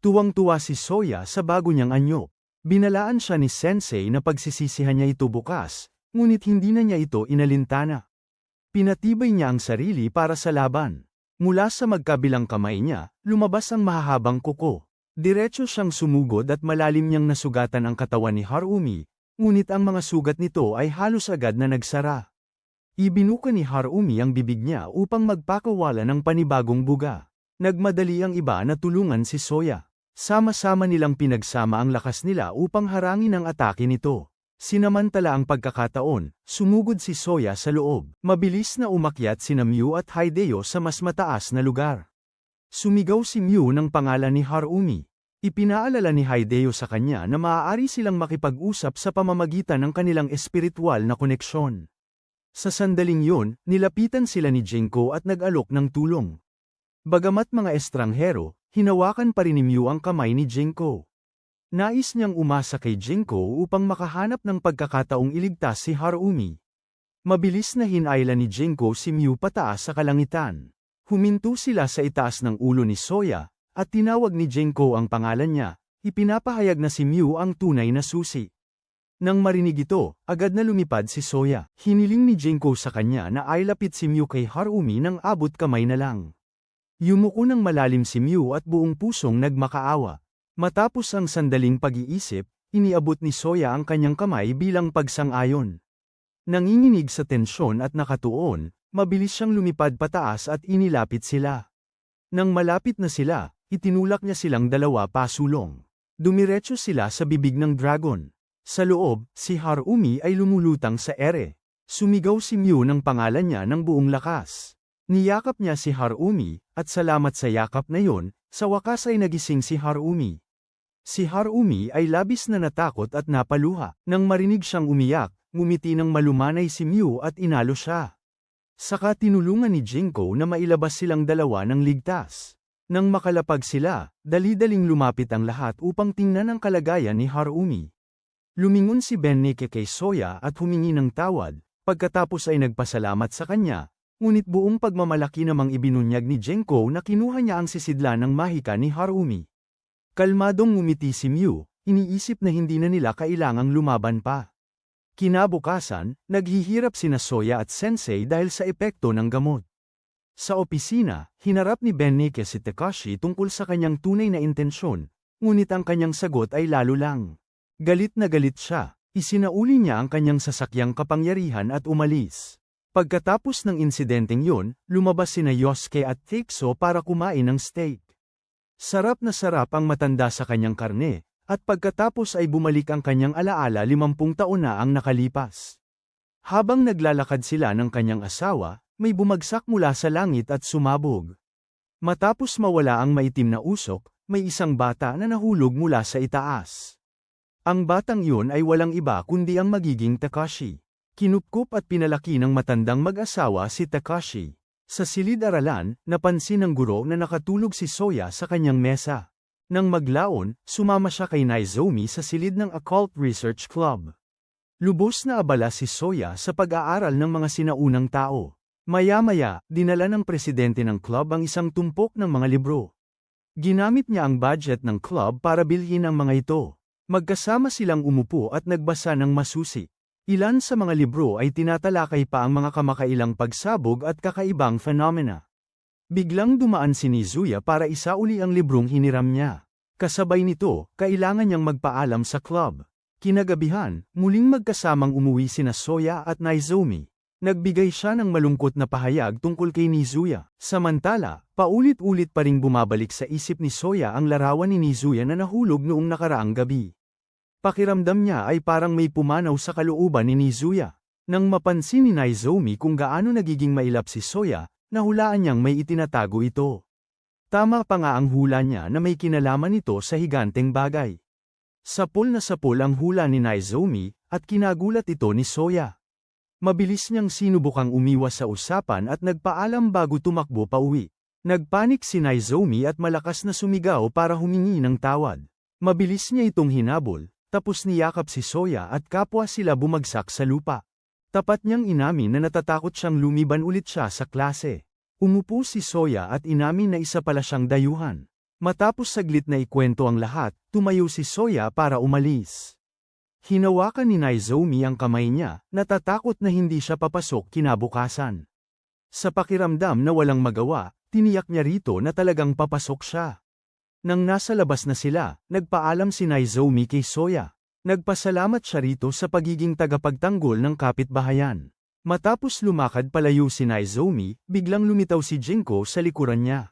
Tuwang-tuwa si Soya sa bago niyang anyo. Binalaan siya ni Sensei na pagsisisihan niya ito bukas, ngunit hindi na niya ito inalintana. Pinatibay niya ang sarili para sa laban. Mula sa magkabilang kamay niya, lumabas ang mahahabang kuko. Diretso siyang sumugod at malalim niyang nasugatan ang katawan ni Harumi, ngunit ang mga sugat nito ay halos agad na nagsara. Ibinuka ni Harumi ang bibig niya upang magpakawala ng panibagong buga. Nagmadali ang iba na tulungan si Soya. Sama-sama nilang pinagsama ang lakas nila upang harangin ang atake nito. Sinamantala ang pagkakataon, sumugod si Soya sa loob. Mabilis na umakyat sina Mew at Hideo sa mas mataas na lugar. Sumigaw si Mew ng pangalan ni Harumi. Ipinaalala ni Hideo sa kanya na maaari silang makipag-usap sa pamamagitan ng kanilang espiritual na koneksyon. Sa sandaling yun, nilapitan sila ni Jinko at nag-alok ng tulong. Bagamat mga estranghero, hinawakan pa rin ni Mew ang kamay ni Jinko. Nais niyang umasa kay Jinko upang makahanap ng pagkakataong iligtas si Harumi. Mabilis na hinayla ni Jinko si Mew pataas sa kalangitan. Huminto sila sa itaas ng ulo ni Soya, at tinawag ni Jinko ang pangalan niya, ipinapahayag na si Mew ang tunay na susi. Nang marinig ito, agad na lumipad si Soya. Hiniling ni Jinko sa kanya na ay lapit si Mew kay Harumi nang abot kamay na lang. Yumuko ng malalim si Mew at buong pusong nagmakaawa. Matapos ang sandaling pag-iisip, iniabot ni Soya ang kanyang kamay bilang pagsang-ayon. Nanginginig sa tensyon at nakatuon, mabilis siyang lumipad pataas at inilapit sila. Nang malapit na sila, itinulak niya silang dalawa pasulong. Dumiretso sila sa bibig ng dragon. Sa loob, si Harumi ay lumulutang sa ere. Sumigaw si Mew ng pangalan niya ng buong lakas. Niyakap niya si Harumi, at salamat sa yakap na yon, sa wakas ay nagising si Harumi. Si Harumi ay labis na natakot at napaluha. Nang marinig siyang umiyak, ngumiti ng malumanay si Mew at inalo siya. Saka tinulungan ni Jinko na mailabas silang dalawa ng ligtas. Nang makalapag sila, dali-daling lumapit ang lahat upang tingnan ang kalagayan ni Harumi. Lumingon si Beneke kay Soya at humingi ng tawad, pagkatapos ay nagpasalamat sa kanya, ngunit buong pagmamalaki namang ibinunyag ni Jinko na kinuha niya ang sisidlan ng mahika ni Harumi. Kalmadong ngumiti si Mew, iniisip na hindi na nila kailangang lumaban pa. Kinabukasan, naghihirap sina Soya at Sensei dahil sa epekto ng gamot. Sa opisina, hinarap ni Beneke si Takashi tungkol sa kanyang tunay na intensyon, ngunit ang kanyang sagot ay lalo lang. Galit na galit siya, isinauli niya ang kanyang sasakyang kapangyarihan at umalis. Pagkatapos ng insidenteng yun, lumabas sina Yosuke at Takeso para kumain ng steak. Sarap na sarap ang matanda sa kanyang karne. At pagkatapos ay bumalik ang kanyang alaala 50 taon na ang nakalipas. Habang naglalakad sila ng kanyang asawa, may bumagsak mula sa langit at sumabog. Matapos mawala ang maitim na usok, may isang bata na nahulog mula sa itaas. Ang batang iyon ay walang iba kundi ang magiging Takashi. Kinupkup at pinalaki ng matandang mag-asawa si Takashi. Sa silid-aralan, napansin ng guro na nakatulog si Soya sa kanyang mesa. Nang maglaon, sumama siya kay Nozomi sa silid ng Occult Research Club. Lubos na abala si Soya sa pag-aaral ng mga sinaunang tao. Maya-maya, dinala ng presidente ng club ang isang tumpok ng mga libro. Ginamit niya ang budget ng club para bilhin ang mga ito. Magkasama silang umupo at nagbasa ng masusi. Ilan sa mga libro ay tinatalakay pa ang mga kamakailang pagsabog at kakaibang phenomena. Biglang dumaan si Nizuya para isauli ang librong hiniram niya. Kasabay nito, kailangan niyang magpaalam sa club. Kinagabihan, muling magkasamang umuwi sina Soya at Nozomi. Nagbigay siya ng malungkot na pahayag tungkol kay Nizuya. Samantala, paulit-ulit pa ring bumabalik sa isip ni Soya ang larawan ni Nizuya na nahulog noong nakaraang gabi. Pakiramdam niya ay parang may pumanaw sa kalooban ni Nizuya. Nang mapansin ni Nozomi kung gaano nagiging mailap si Soya, nahulaan niyang may itinatago ito. Tama pa nga ang hula niya na may kinalaman ito sa higanteng bagay. Sapol na sapol ang hula ni Nozomi, at kinagulat ito ni Soya. Mabilis niyang sinubukang umiwas sa usapan at nagpaalam bago tumakbo pauwi. Nagpanik si Nozomi at malakas na sumigaw para humingi ng tawad. Mabilis niya itong hinabol, tapos niyakap si Soya at kapwa sila bumagsak sa lupa. Tapat niyang inamin na natatakot siyang lumiban ulit siya sa klase. Umupo si Soya at inamin na isa pala siyang dayuhan. Matapos saglit na ikwento ang lahat, tumayo si Soya para umalis. Hinawakan ni Nozomi ang kamay niya, natatakot na hindi siya papasok kinabukasan. Sa pakiramdam na walang magawa, tiniyak niya rito na talagang papasok siya. Nang nasa labas na sila, nagpaalam si Nozomi kay Soya. Nagpasalamat siya rito sa pagiging tagapagtanggol ng kapitbahayan. Matapos lumakad palayo si Nozomi, biglang lumitaw si Jinko sa likuran niya.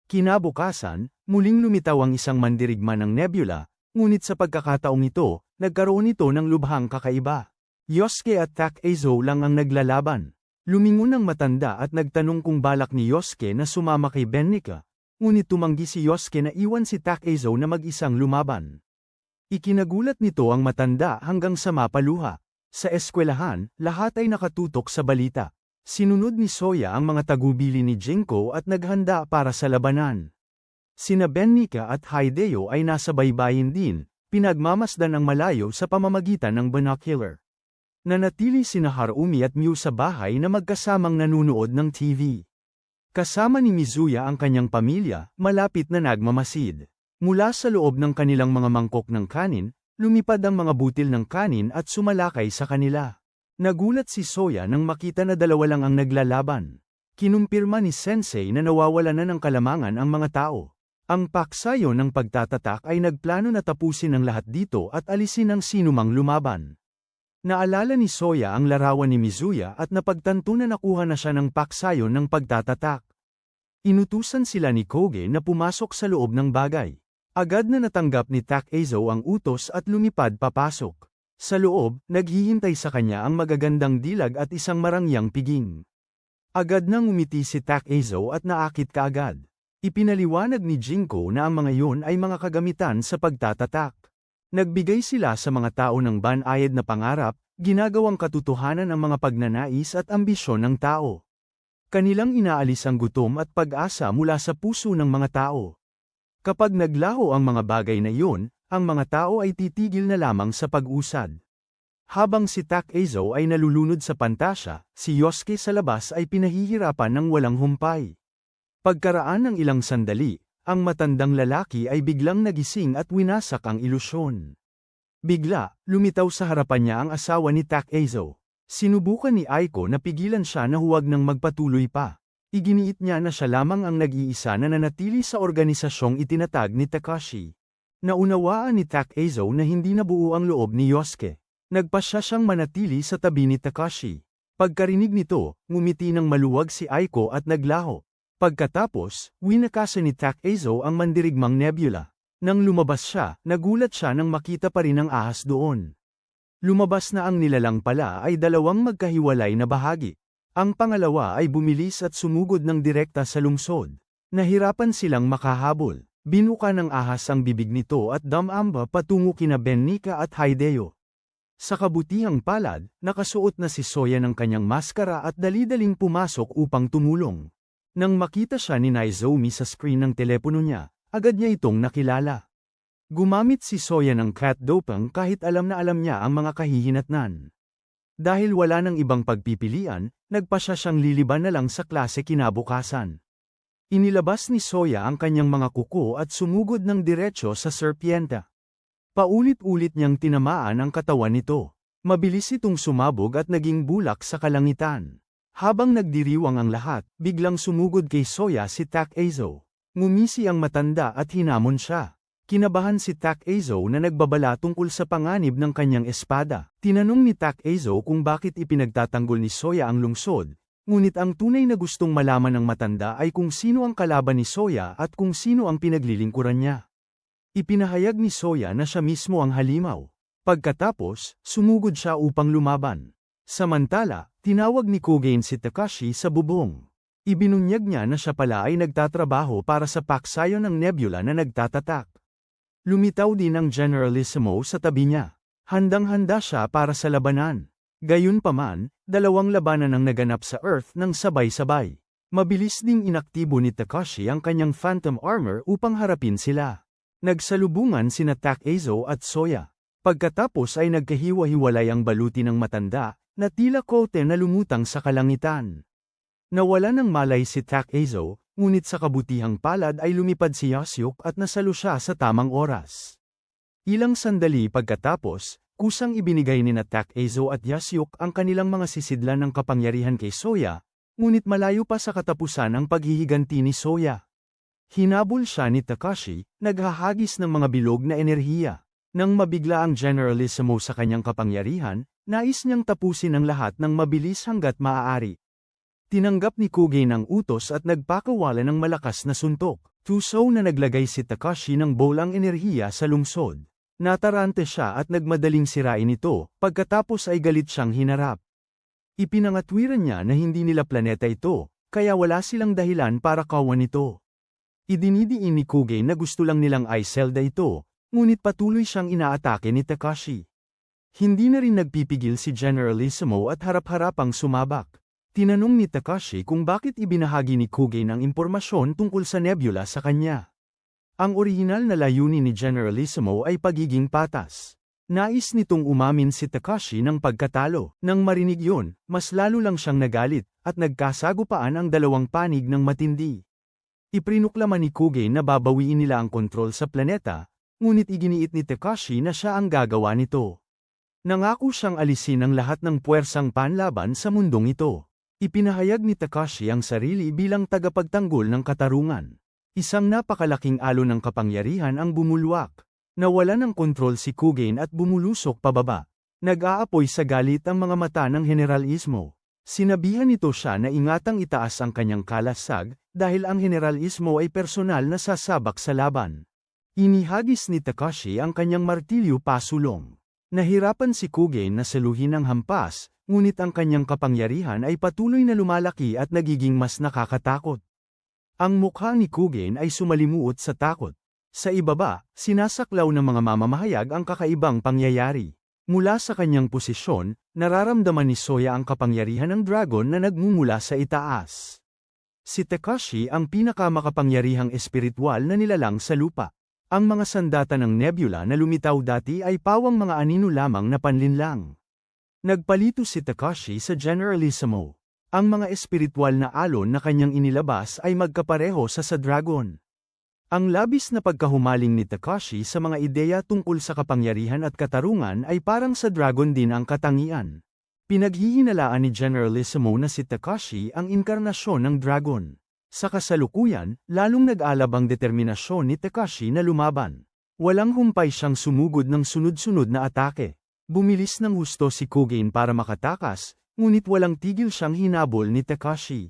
Kinabukasan, muling lumitaw ang isang mandirigma ng nebula, ngunit sa pagkakataong ito, nagkaroon ito ng lubhang kakaiba. Yosuke at Takezo lang ang naglalaban. Lumingon ang matanda at nagtanong kung balak ni Yosuke na sumama kay Bennika, ngunit tumanggi si Yosuke na iwan si Takezo na mag-isang lumaban. Ikinagulat nito ang matanda hanggang sa mapaluha. Sa eskwelahan, lahat ay nakatutok sa balita. Sinunod ni Soya ang mga tagubili ni Jinko at naghanda para sa labanan. Sina Bennika at Hideo ay nasa baybayin din, pinagmamasdan ang malayo sa pamamagitan ng binocular. Nanatili sina Harumi at Miu sa bahay na magkasamang nanunood ng TV. Kasama ni Mizuya ang kanyang pamilya, malapit na nagmamasid. Mula sa loob ng kanilang mga mangkok ng kanin, lumipad ang mga butil ng kanin at sumalakay sa kanila. Nagulat si Soya nang makita na dalawa lang ang naglalaban. Kinumpirma ni Sensei na nawawala na ng kalamangan ang mga tao. Ang paksayo ng pagtatatak ay nagplano na tapusin ang lahat dito at alisin ang sinumang lumaban. Naalala ni Soya ang larawan ni Mizuya at napagtanto na nakuha na siya ng paksayo ng pagtatatak. Inutusan sila ni Koge na pumasok sa loob ng bagay. Agad na natanggap ni Takezo ang utos at lumipad papasok. Sa loob, naghihintay sa kanya ang magagandang dilag at isang marangyang piging. Agad nang umiti si Takezo at naakit kaagad. Ipinaliwanag ni Jinko na ang mga yun ay mga kagamitan sa pagtatatak. Nagbigay sila sa mga tao ng banayad na pangarap, ginagawang katotohanan ang mga pagnanais at ambisyon ng tao. Kanilang inaalis ang gutom at pag-asa mula sa puso ng mga tao. Kapag naglaho ang mga bagay na yun, ang mga tao ay titigil na lamang sa pag-usad. Habang si Takezo ay nalulunod sa pantasya, si Yosuke sa labas ay pinahihirapan ng walang humpay. Pagkaraan ng ilang sandali, ang matandang lalaki ay biglang nagising at winasak ang ilusyon. Bigla, lumitaw sa harapan niya ang asawa ni Takezo. Sinubukan ni Aiko na pigilan siya na huwag nang magpatuloy pa. Iginiit niya na siya lamang ang nag-iisa na nanatili sa organisasyong itinatag ni Takashi. Naunawaan ni Takezo na hindi nabuo ang loob ni Yosuke. Nagpasya siyang manatili sa tabi ni Takashi. Pagkarinig nito, ngumiti ng maluwag si Aiko at naglaho. Pagkatapos, winakasan ni Takezo ang mandirigmang nebula. Nang lumabas siya, nagulat siya nang makita pa rin ang ahas doon. Lumabas na ang nilalang pala ay dalawang magkahiwalay na bahagi. Ang pangalawa ay bumilis at sumugod ng direkta sa lungsod. Nahirapan silang makahabol. Binuka ng ahas ang bibig nito at dumamba patungo kina Bennica at Hideo. Sa kabutihang palad, nakasuot na si Soya ng kanyang maskara at dali-daling pumasok upang tumulong. Nang makita siya ni Nozomi sa screen ng telepono niya, agad niya itong nakilala. Gumamit si Soya ng cat dopang kahit alam na alam niya ang mga kahihinatnan. Dahil wala nang ibang pagpipilian, nagpasya siyang liliban na lang sa klase kinabukasan. Inilabas ni Soya ang kanyang mga kuko at sumugod ng diretsyo sa serpiente. Paulit-ulit niyang tinamaan ang katawan nito. Mabilis itong sumabog at naging bulak sa kalangitan. Habang nagdiriwang ang lahat, biglang sumugod kay Soya si Takezo. Ngumisi ang matanda at hinamon siya. Kinabahan si Takezo na nagbabala tungkol sa panganib ng kanyang espada. Tinanong ni Takezo kung bakit ipinagtatanggol ni Soya ang lungsod, ngunit ang tunay na gustong malaman ng matanda ay kung sino ang kalaban ni Soya at kung sino ang pinaglilingkuran niya. Ipinahayag ni Soya na siya mismo ang halimaw. Pagkatapos, sumugod siya upang lumaban. Samantala, tinawag ni Kogane si Takashi sa bubong. Ibinunyag niya na siya pala ay nagtatrabaho para sa paksayo ng Nebula na nagtatatak. Lumitaw din ang Generalissimo sa tabi niya. Handang-handa siya para sa labanan. Gayunpaman, dalawang labanan ang naganap sa Earth ng sabay-sabay. Mabilis ding inaktibo ni Takashi ang kanyang Phantom Armor upang harapin sila. Nagsalubungan sina Takezo at Soya. Pagkatapos ay nagkahiwa-hiwalay ang baluti ng matanda, na tila kote na lumutang sa kalangitan. Nawala ng malay si Takezo, ngunit sa kabutihang palad ay lumipad si Yasuke at nasalo siya sa tamang oras. Ilang sandali pagkatapos, kusang ibinigay ni Takezo at Yasuke ang kanilang mga sisidlan ng kapangyarihan kay Soya, ngunit malayo pa sa katapusan ang paghihiganti ni Soya. Hinabol siya ni Takashi, naghahagis ng mga bilog na enerhiya. Nang mabigla ang Generalissimo sa kanyang kapangyarihan, nais niyang tapusin ang lahat ng mabilis hanggat maaari. Tinanggap ni Kogane ang utos at nagpakawala ng malakas na suntok. Tuso na naglagay si Takashi ng bolang enerhiya sa lungsod. Natarante siya at nagmadaling sirain ito, pagkatapos ay galit siyang hinarap. Ipinangatwiran niya na hindi nila planeta ito, kaya wala silang dahilan para kawan ito. Idinidiin ni Kogane na gusto lang nilang Iselda ito, ngunit patuloy siyang inaatake ni Takashi. Hindi na rin nagpipigil si Generalissimo at harap-harapang sumabak. Tinanong ni Takashi kung bakit ibinahagi ni Kogane ang impormasyon tungkol sa Nebula sa kanya. Ang orihinal na layunin ni Generalissimo ay pagiging patas. Nais nitong umamin si Takashi ng pagkatalo. Nang marinig yun, mas lalo lang siyang nagalit, at nagkasagupaan ang dalawang panig ng matindi. Iprinuklaman ni Kogane na babawiin nila ang kontrol sa planeta, ngunit iginiit ni Takashi na siya ang gagawa nito. Nangako siyang alisin ang lahat ng puwersang panlaban sa mundong ito. Ipinahayag ni Takashi ang sarili bilang tagapagtanggol ng katarungan. Isang napakalaking alon ng kapangyarihan ang bumulwak. Nawala ng kontrol si Kogane at bumulusok pababa. Nag-aapoy sa galit ang mga mata ng Generalismo. Sinabihan nito siya na ingatang itaas ang kanyang kalasag, dahil ang Generalismo ay personal na sasabak sa laban. Inihagis ni Takashi ang kanyang martilyo pasulong. Nahirapan si Kogane na saluhin ang hampas, ngunit ang kanyang kapangyarihan ay patuloy na lumalaki at nagiging mas nakakatakot. Ang mukha ni Kogane ay sumalimuot sa takot. Sa ibaba, sinasaklaw ng mga mamamahayag ang kakaibang pangyayari. Mula sa kanyang posisyon, nararamdaman ni Soya ang kapangyarihan ng dragon na nagmumula sa itaas. Si Takashi ang pinakamakapangyarihang espiritual na nilalang sa lupa. Ang mga sandata ng Nebula na lumitaw dati ay pawang mga anino lamang na panlinlang. Nagpalito si Takashi sa Generalissimo. Ang mga espiritual na alon na kanyang inilabas ay magkapareho sa dragon. Ang labis na pagkahumaling ni Takashi sa mga ideya tungkol sa kapangyarihan at katarungan ay parang sa dragon din ang katangian. Pinaghihinalaan ni Generalissimo na si Takashi ang inkarnasyon ng dragon. Sa kasalukuyan, lalong nag-alab ang determinasyon ni Takashi na lumaban. Walang humpay siyang sumugod ng sunod-sunod na atake. Bumilis ng husto si Kogane para makatakas, ngunit walang tigil siyang hinabol ni Takashi.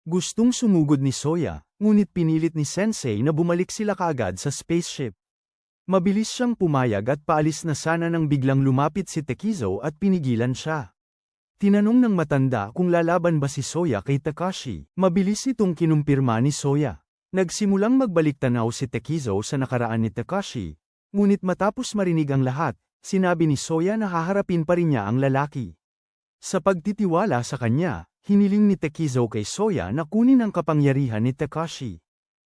Gustong sumugod ni Soya, ngunit pinilit ni Sensei na bumalik sila kaagad sa spaceship. Mabilis siyang pumayag at paalis na sana nang biglang lumapit si Takezo at pinigilan siya. Tinanong ng matanda kung lalaban ba si Soya kay Takashi. Mabilis itong kinumpirma ni Soya. Nagsimulang magbalik-tanaw si Takezo sa nakaraan ni Takashi. Ngunit matapos marinig ang lahat, sinabi ni Soya na haharapin pa rin niya ang lalaki. Sa pagtitiwala sa kanya, hiniling ni Takezo kay Soya na kunin ang kapangyarihan ni Takashi.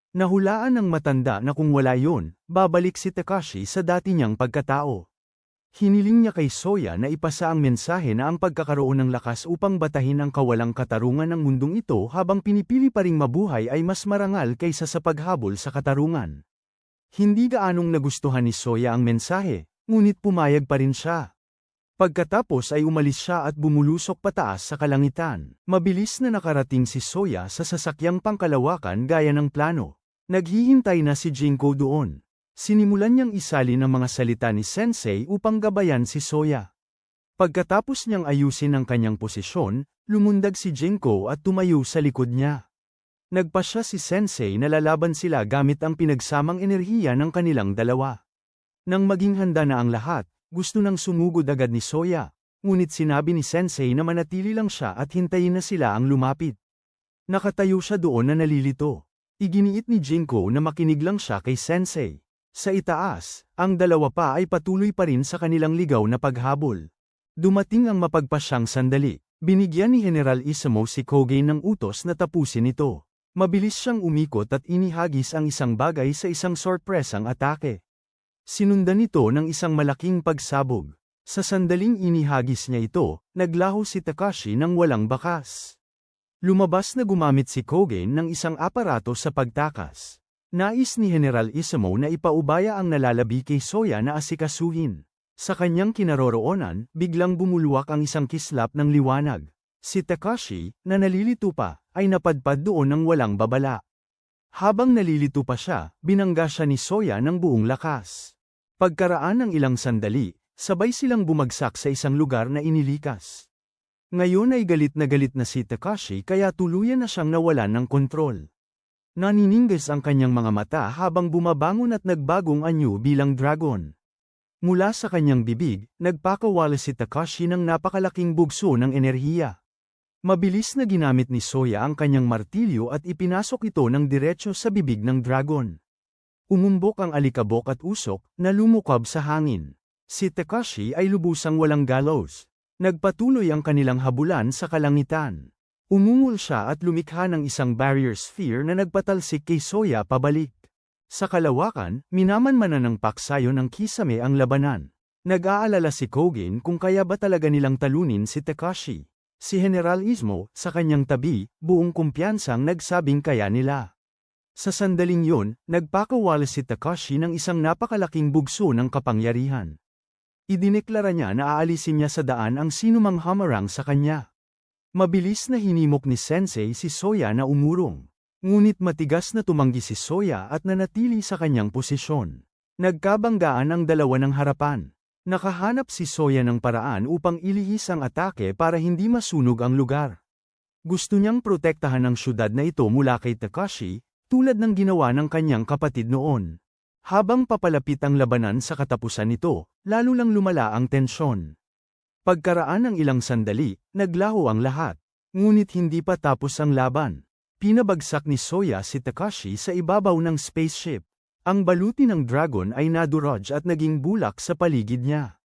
Nahulaan ng matanda na kung wala yon, babalik si Takashi sa dati niyang pagkatao. Hiniling niya kay Soya na ipasa ang mensahe na ang pagkakaroon ng lakas upang batahin ang kawalang katarungan ng mundong ito habang pinipili pa ring mabuhay ay mas marangal kaysa sa paghabol sa katarungan. Hindi gaanong nagustuhan ni Soya ang mensahe, ngunit pumayag pa rin siya. Pagkatapos ay umalis siya at bumulusok pataas sa kalangitan. Mabilis na nakarating si Soya sa sasakyang pangkalawakan gaya ng plano. Naghihintay na si Jinko doon. Sinimulan niyang isalin ang mga salita ni Sensei upang gabayan si Soya. Pagkatapos niyang ayusin ang kanyang posisyon, lumundag si Jinko at tumayo sa likod niya. Nagpasya si Sensei na lalaban sila gamit ang pinagsamang enerhiya ng kanilang dalawa. Nang maging handa na ang lahat, gusto nang sumugod agad ni Soya, ngunit sinabi ni Sensei na manatili lang siya at hintayin na sila ang lumapit. Nakatayo siya doon na nalilito. Iginiit ni Jinko na makinig lang siya kay Sensei. Sa itaas, ang dalawa pa ay patuloy pa rin sa kanilang ligaw na paghabol. Dumating ang mapagpasyang sandali. Binigyan ni General Isamo si Koge ng utos na tapusin ito. Mabilis siyang umikot at inihagis ang isang bagay sa isang sorpresang atake. Sinundan ito ng isang malaking pagsabog. Sa sandaling inihagis niya ito, naglaho si Takashi ng walang bakas. Lumabas na gumamit si Kogen ng isang aparato sa pagtakas. Nais ni General Isamo na ipaubaya ang nalalabi kay Soya na asikasuhin. Sa kanyang kinaroroonan, biglang bumulwak ang isang kislap ng liwanag. Si Takashi, na nalilito pa, ay napadpad doon ng walang babala. Habang nalilito pa siya, binangga siya ni Soya ng buong lakas. Pagkaraan ng ilang sandali, sabay silang bumagsak sa isang lugar na inilikas. Ngayon ay galit na si Takashi kaya tuluyan na siyang nawalan ng kontrol. Naniningas ang kanyang mga mata habang bumabangon at nagbagong anyo bilang dragon. Mula sa kanyang bibig, nagpakawala si Takashi ng napakalaking bugso ng enerhiya. Mabilis na ginamit ni Soya ang kanyang martilyo at ipinasok ito ng diretso sa bibig ng dragon. Umumbok ang alikabok at usok na lumukab sa hangin. Si Takashi ay lubusang walang galos. Nagpatuloy ang kanilang habulan sa kalangitan. Umungol siya at lumikha ng isang barrier sphere na nagpatalsik kay Soya pabalik. Sa kalawakan, minamanmanan ng paksayo ng Kisame ang labanan. Nag-aalala si Kogen kung kaya ba talaga nilang talunin si Takashi. Si General Ismo, sa kanyang tabi, buong kumpiyansang nagsabing kaya nila. Sa sandaling yon, nagpakawala si Takashi ng isang napakalaking bugso ng kapangyarihan. Idineklara niya na aalisin niya sa daan ang sinumang hamarang sa kanya. Mabilis na hinimok ni Sensei si Soya na umurong. Ngunit matigas na tumanggi si Soya at nanatili sa kanyang posisyon. Nagkabanggaan ang dalawa ng harapan. Nakahanap si Soya ng paraan upang ilihis ang atake para hindi masunog ang lugar. Gusto niyang protektahan ang syudad na ito mula kay Takashi, tulad ng ginawa ng kanyang kapatid noon. Habang papalapit ang labanan sa katapusan nito, lalo lang lumala ang tensyon. Pagkaraan ng ilang sandali, naglaho ang lahat. Ngunit hindi pa tapos ang laban. Pinabagsak ni Soya si Takashi sa ibabaw ng spaceship. Ang baluti ng dragon ay nadurog at naging bulak sa paligid niya.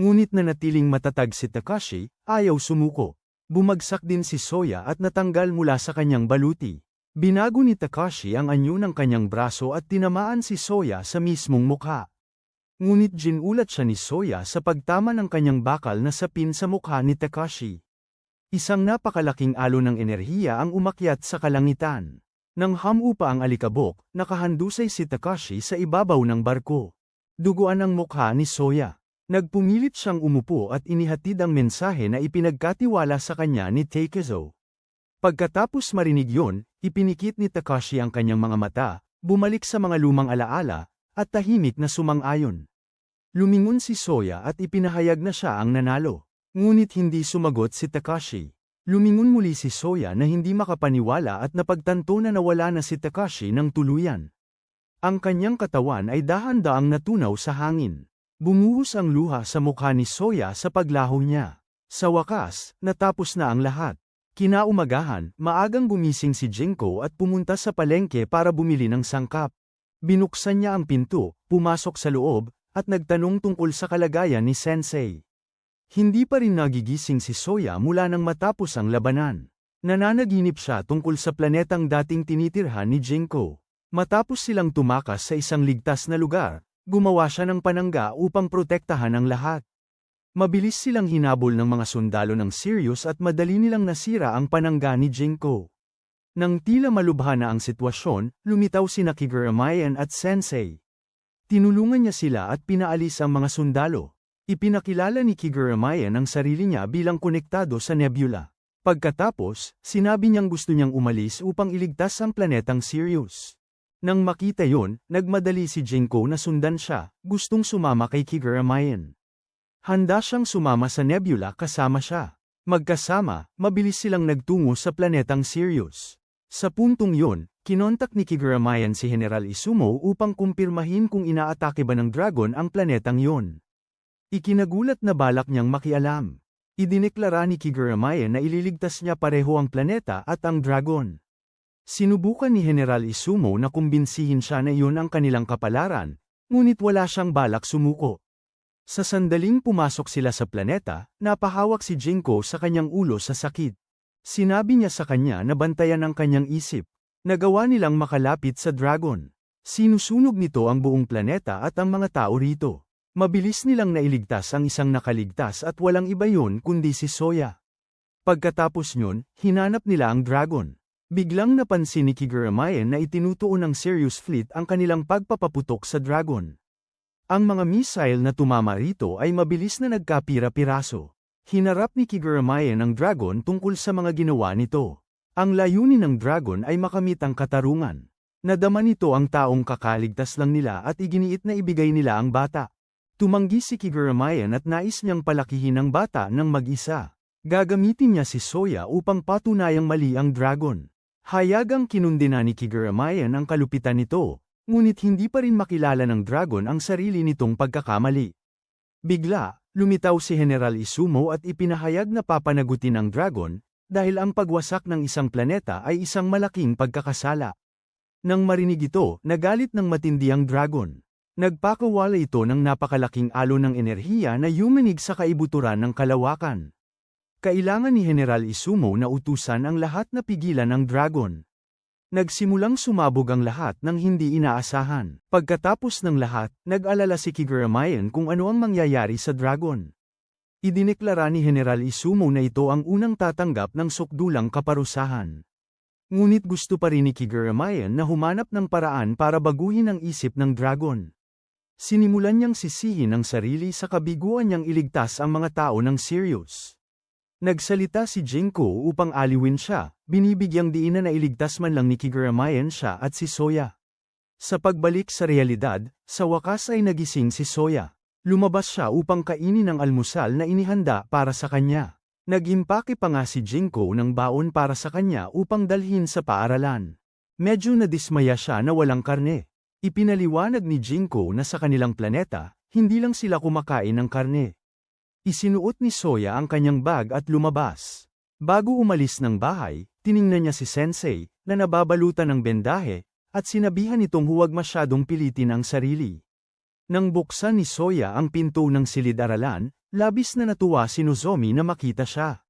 Ngunit nanatiling matatag si Takashi, ayaw sumuko. Bumagsak din si Soya at natanggal mula sa kanyang baluti. Binago ni Takashi ang anyo ng kanyang braso at tinamaan si Soya sa mismong mukha. Ngunit ginulat siya ni Soya sa pagtama ng kanyang bakal na sapin sa mukha ni Takashi. Isang napakalaking alon ng enerhiya ang umakyat sa kalangitan. Nang hamupa ang alikabok, nakahandusay si Takashi sa ibabaw ng barko. Duguan ang mukha ni Soya. Nagpumilit siyang umupo at inihatid ang mensahe na ipinagkatiwala sa kanya ni Takezo. Pagkatapos marinig yon, ipinikit ni Takashi ang kanyang mga mata, bumalik sa mga lumang alaala, at tahimik na sumang-ayon. Lumingon si Soya at ipinahayag na siya ang nanalo. Ngunit hindi sumagot si Takashi. Lumingon muli si Soya na hindi makapaniwala at napagtanto na nawala na si Takashi ng tuluyan. Ang kanyang katawan ay dahan-daang natunaw sa hangin. Bumuhos ang luha sa mukha ni Soya sa paglaho niya. Sa wakas, natapos na ang lahat. Kinaumagahan, maagang gumising si Jinko at pumunta sa palengke para bumili ng sangkap. Binuksan niya ang pinto, pumasok sa loob, at nagtanong tungkol sa kalagayan ni Sensei. Hindi pa rin nagigising si Soya mula nang matapos ang labanan. Nananaginip siya tungkol sa planetang dating tinitirhan ni Jinko. Matapos silang tumakas sa isang ligtas na lugar, gumawa siya ng panangga upang protektahan ang lahat. Mabilis silang hinabol ng mga sundalo ng Sirius at madali nilang nasira ang panangga ni Jinko. Nang tila malubha na ang sitwasyon, lumitaw sina Kiguramayan at Sensei. Tinulungan niya sila at pinaalis ang mga sundalo. Ipinakilala ni Kiguramayan ang sarili niya bilang konektado sa nebula. Pagkatapos, sinabi niyang gusto niyang umalis upang iligtas ang planetang Sirius. Nang makita yon, nagmadali si Jinko na sundan siya, gustong sumama kay Kiguramayan. Handa siyang sumama sa nebula kasama siya. Magkasama, mabilis silang nagtungo sa planetang Sirius. Sa puntong yon, kinontak ni Kiguramayan si General Izumo upang kumpirmahin kung inaatake ba ng dragon ang planetang yon. Ikinagulat na balak niyang makialam. Idineklara ni Kiguramayan na ililigtas niya pareho ang planeta at ang dragon. Sinubukan ni General Izumo na kumbinsihin siya na iyon ang kanilang kapalaran, ngunit wala siyang balak sumuko. Sa sandaling pumasok sila sa planeta, napahawak si Jinko sa kanyang ulo sa sakit. Sinabi niya sa kanya na bantayan ang kanyang isip. Nagawa nilang makalapit sa dragon. Sinusunog nito ang buong planeta at ang mga tao rito. Mabilis nilang nailigtas ang isang nakaligtas at walang iba yun kundi si Soya. Pagkatapos nyon, hinanap nila ang dragon. Biglang napansin ni Kiguramayan na itinutuon ng Sirius Fleet ang kanilang pagpapaputok sa dragon. Ang mga missile na tumama rito ay mabilis na nagkapira-piraso. Hinarap ni Kiguramayan ang dragon tungkol sa mga ginawa nito. Ang layunin ng dragon ay makamit ang katarungan. Nadama nito ang taong kakaligtas lang nila at iginiit na ibigay nila ang bata. Tumanggi si Kiguramayan at nais niyang palakihin ang bata ng mag-isa. Gagamitin niya si Soya upang patunayang mali ang dragon. Hayagang kinundina ni Kiguramayan ang kalupitan nito, ngunit hindi pa rin makilala ng dragon ang sarili nitong pagkakamali. Bigla, lumitaw si General Izumo at ipinahayag na papanagutin ang dragon, dahil ang pagwasak ng isang planeta ay isang malaking pagkakasala. Nang marinig ito, nagalit ng matindi ang dragon. Nagpakawala ito ng napakalaking alon ng enerhiya na yumanig sa kaibuturan ng kalawakan. Kailangan ni General Izumo na utusan ang lahat na pigilan ang dragon. Nagsimulang sumabog ang lahat ng hindi inaasahan. Pagkatapos ng lahat, nag-alala si Kiguramayan kung ano ang mangyayari sa dragon. Idineklara ni General Izumo na ito ang unang tatanggap ng sukdulang kaparusahan. Ngunit gusto pa rin ni Kiguramayan na humanap ng paraan para baguhin ang isip ng dragon. Sinimulan niyang sisihin ang sarili sa kabiguan niyang iligtas ang mga tao ng Sirius. Nagsalita si Jinko upang aliwin siya, binibigyang diin na nailigtas man lang ni Kiguramayan siya at si Soya. Sa pagbalik sa realidad, sa wakas ay nagising si Soya. Lumabas siya upang kainin ang almusal na inihanda para sa kanya. Nag-impake pa nga si Jinko ng baon para sa kanya upang dalhin sa paaralan. Medyo nadismaya siya na walang karne. Ipinaliwanag ni Jinko na sa kanilang planeta, hindi lang sila kumakain ng karne. Isinuot ni Soya ang kanyang bag at lumabas. Bago umalis ng bahay, tiningnan niya si Sensei, na nababalutan ng bendahe, at sinabihan itong huwag masyadong pilitin ang sarili. Nang buksan ni Soya ang pinto ng silid-aralan, labis na natuwa si Nozomi na makita siya.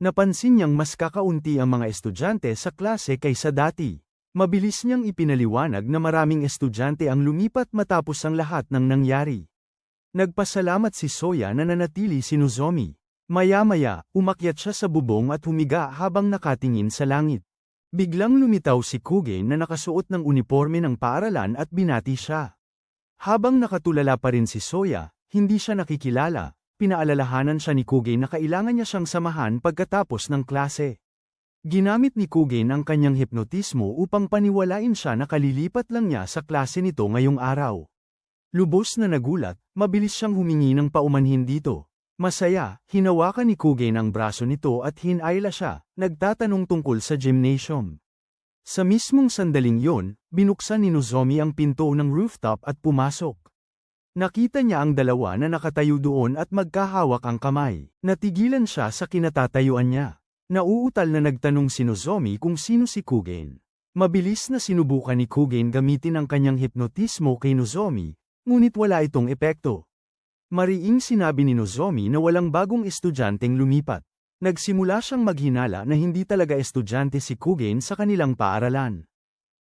Napansin niyang mas kakaunti ang mga estudyante sa klase kaysa dati. Mabilis niyang ipinaliwanag na maraming estudyante ang lumipat matapos ang lahat ng nangyari. Nagpasalamat si Soya na nanatili si Nozomi. Maya-maya, umakyat siya sa bubong at humiga habang nakatingin sa langit. Biglang lumitaw si Kuge na nakasuot ng uniforme ng paaralan at binati siya. Habang nakatulala pa rin si Soya, hindi siya nakikilala, pinaalalahanan siya ni Kuge na kailangan niya siyang samahan pagkatapos ng klase. Ginamit ni Kuge ang kanyang hipnotismo upang paniwalain siya na kalilipat lang niya sa klase nito ngayong araw. Lubos na nagulat, mabilis siyang humingi ng paumanhin dito. Masaya, hinawakan ni Kuge ang braso nito at hinayla siya, nagtatanong tungkol sa gymnasium. Sa mismong sandaling yon, binuksan ni Nozomi ang pinto ng rooftop at pumasok. Nakita niya ang dalawa na nakatayo doon at magkahawak ang kamay. Natigilan siya sa kinatatayuan niya. Nauutal na nagtanong si Nozomi kung sino si Kugen. Mabilis na sinubukan ni Kugen gamitin ang kanyang hipnotismo kay Nozomi, ngunit wala itong epekto. Mariing sinabi ni Nozomi na walang bagong estudyanteng lumipat. Nagsimula siyang maghinala na hindi talaga estudyante si Kugen sa kanilang paaralan.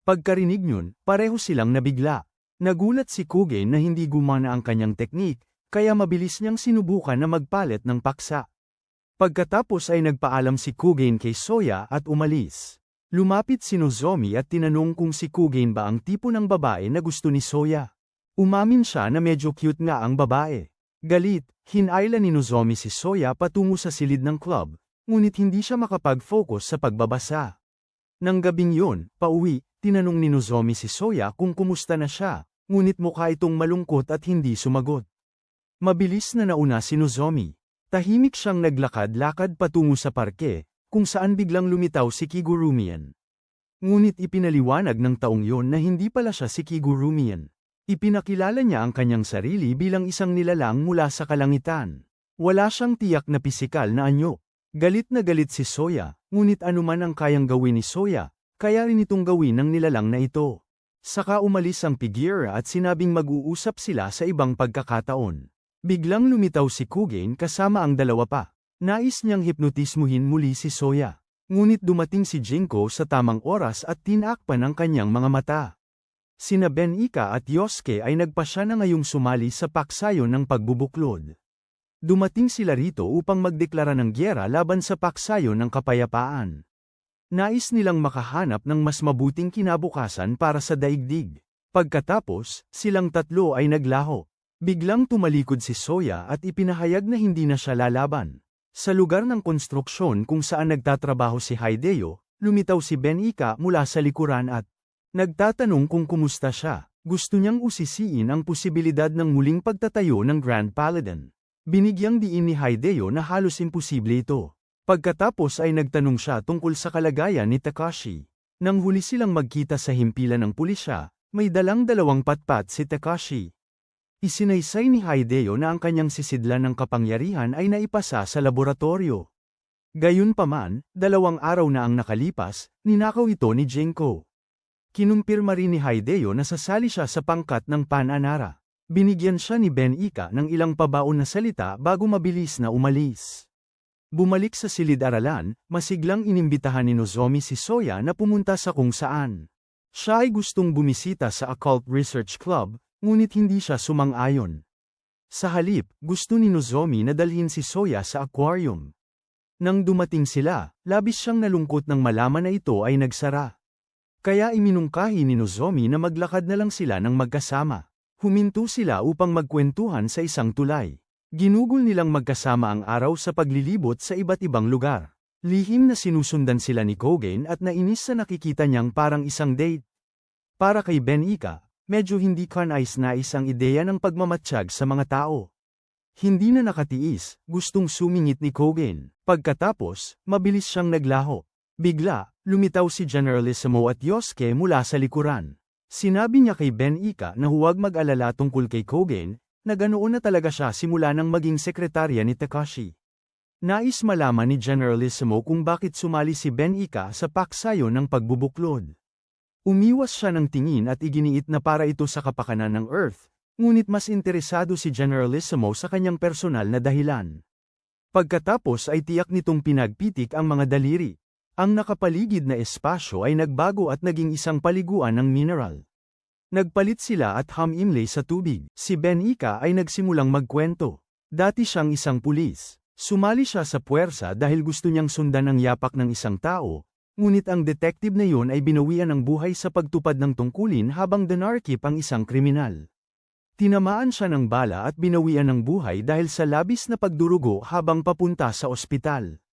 Pagkarinig niyon, pareho silang nabigla. Nagulat si Kugen na hindi gumana ang kanyang teknik, kaya mabilis niyang sinubukan na magpalit ng paksa. Pagkatapos ay nagpaalam si Kugen kay Soya at umalis. Lumapit si Nozomi at tinanong kung si Kugen ba ang tipo ng babae na gusto ni Soya. Umamin siya na medyo cute nga ang babae. Galit, hinayla ni Nozomi si Soya patungo sa silid ng club, ngunit hindi siya makapag-focus sa pagbabasa. Nang gabing yun, pauwi, tinanong ni Nozomi si Soya kung kumusta na siya, ngunit mukha itong malungkot at hindi sumagot. Mabilis na nauna si Nozomi. Tahimik siyang naglakad-lakad patungo sa parke, kung saan biglang lumitaw si Kigurumian. Ngunit ipinaliwanag ng taong yon na hindi pala siya si Kigurumian. Ipinakilala niya ang kanyang sarili bilang isang nilalang mula sa kalangitan. Wala siyang tiyak na pisikal na anyo. Galit na galit si Soya, ngunit anuman ang kayang gawin ni Soya, kaya rin itong gawin ng nilalang na ito. Saka umalis ang Pigira at sinabing mag-uusap sila sa ibang pagkakataon. Biglang lumitaw si Kugen kasama ang dalawa pa. Nais niyang hipnotismuhin muli si Soya. Ngunit dumating si Jinko sa tamang oras at tinakpan ang kanyang mga mata. Sina Ben-ika at Yosuke ay nagpasya na ngayong sumali sa paksayon ng pagbubuklod. Dumating sila rito upang magdeklara ng gyera laban sa paksayon ng kapayapaan. Nais nilang makahanap ng mas mabuting kinabukasan para sa daigdig. Pagkatapos, silang tatlo ay naglaho. Biglang tumalikod si Soya at ipinahayag na hindi na siya lalaban. Sa lugar ng konstruksyon kung saan nagtatrabaho si Hideo, lumitaw si Ben-ika mula sa likuran at nagtatanong kung kumusta siya. Gusto niyang usisiin ang posibilidad ng muling pagtatayo ng Grand Paladin. Binigyang diin ni Hideo na halos imposible ito. Pagkatapos ay nagtanong siya tungkol sa kalagayan ni Takashi. Nang huli silang magkita sa himpilan ng pulisya, may dalang dalawang patpat si Takashi. Isinaysay ni Hideo na ang kanyang sisidlan ng kapangyarihan ay naipasa sa laboratorio. Gayunpaman, 2 araw na ang nakalipas, ninakaw ito ni Jinko. Kinumpirma rin ni Hideo na sasali siya sa pangkat ng Pan-Anara. Binigyan siya ni Ben-ika ng ilang pabaon na salita bago mabilis na umalis. Bumalik sa silid-aralan, masiglang inimbitahan ni Nozomi si Soya na pumunta sa kung saan. Siya ay gustong bumisita sa Occult Research Club, ngunit hindi siya sumang-ayon. Sa halip, gusto ni Nozomi na dalhin si Soya sa aquarium. Nang dumating sila, labis siyang nalungkot nang malaman na ito ay nagsara. Kaya iminungkahi ni Nozomi na maglakad na lang sila ng magkasama. Huminto sila upang magkwentuhan sa isang tulay. Ginugol nilang magkasama ang araw sa paglilibot sa iba't ibang lugar. Lihim na sinusundan sila ni Kugen at nainis sa nakikita niyang parang isang date. Para kay Ben-ika, medyo hindi kanais-nais ang ideya ng pagmamatsyag sa mga tao. Hindi na nakatiis, gustong sumingit ni Kugen. Pagkatapos, mabilis siyang naglaho. Bigla, lumitaw si Generalissimo at Yosuke mula sa likuran. Sinabi niya kay Ben-ika na huwag mag-alala tungkol kay Kugen, na ganoon na talaga siya simula nang maging sekretarya ni Takashi. Nais malaman ni Generalissimo kung bakit sumali si Ben-ika sa paksayon ng pagbubuklod. Umiwas siya ng tingin at iginiit na para ito sa kapakanan ng Earth, ngunit mas interesado si Generalissimo sa kanyang personal na dahilan. Pagkatapos ay tiyak nitong pinagpitik ang mga daliri. Ang nakapaligid na espasyo ay nagbago at naging isang paliguan ng mineral. Nagpalit sila at ham-imlay sa tubig. Si Ben-ika ay nagsimulang magkwento. Dati siyang isang pulis. Sumali siya sa puwersa dahil gusto niyang sundan ang yapak ng isang tao, ngunit ang detective na yun ay binawian ng buhay sa pagtupad ng tungkulin habang dinarkip ang isang kriminal. Tinamaan siya ng bala at binawian ng buhay dahil sa labis na pagdurugo habang papunta sa ospital.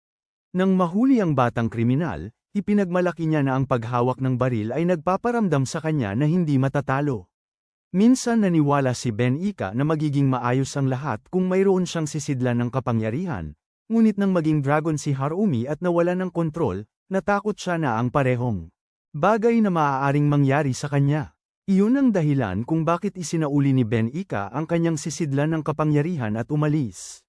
Nang mahuli ang batang kriminal, ipinagmalaki niya na ang paghawak ng baril ay nagpaparamdam sa kanya na hindi matatalo. Minsan naniwala si Ben-ika na magiging maayos ang lahat kung mayroon siyang sisidlan ng kapangyarihan, ngunit nang maging dragon si Harumi at nawala ng kontrol, natakot siya na ang parehong Bagay na maaaring mangyari sa kanya. Iyon ang dahilan kung bakit isinauli ni Ben Ika ang kanyang sisidlan ng kapangyarihan at umalis.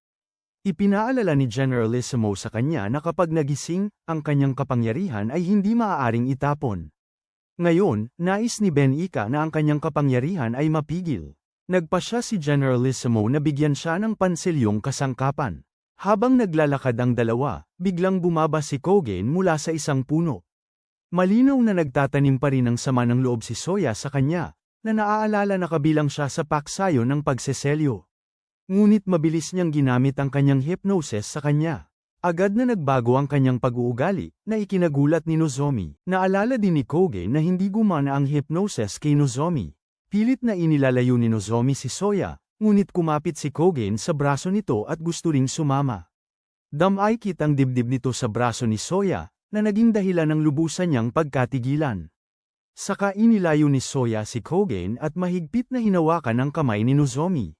Ipinaalala ni Generalissimo sa kanya na kapag nagising, ang kanyang kapangyarihan ay hindi maaaring itapon. Ngayon, nais ni Ben Ika na ang kanyang kapangyarihan ay mapigil. Nagpasya si Generalissimo na bigyan siya ng pansilyong kasangkapan. Habang naglalakad ang dalawa, biglang bumaba si Kogen mula sa isang puno. Malinaw na nagtatanim pa rin ng sama ng loob si Soya sa kanya, na naaalala na kabilang siya sa paksayo ng pagseselyo. Ngunit mabilis niyang ginamit ang kanyang hypnosis sa kanya. Agad na nagbago ang kanyang pag-uugali, na ikinagulat ni Nozomi. Naalala din ni Kogen na hindi gumana ang hypnosis kay Nozomi. Pilit na inilalayo ni Nozomi si Soya, ngunit kumapit si Kogen sa braso nito at gusto ring sumama. Damaykit ang dibdib nito sa braso ni Soya, na naging dahilan ng lubusan niyang pagkatigilan. Saka inilayo ni Soya si Kogen at mahigpit na hinawakan ang kamay ni Nozomi.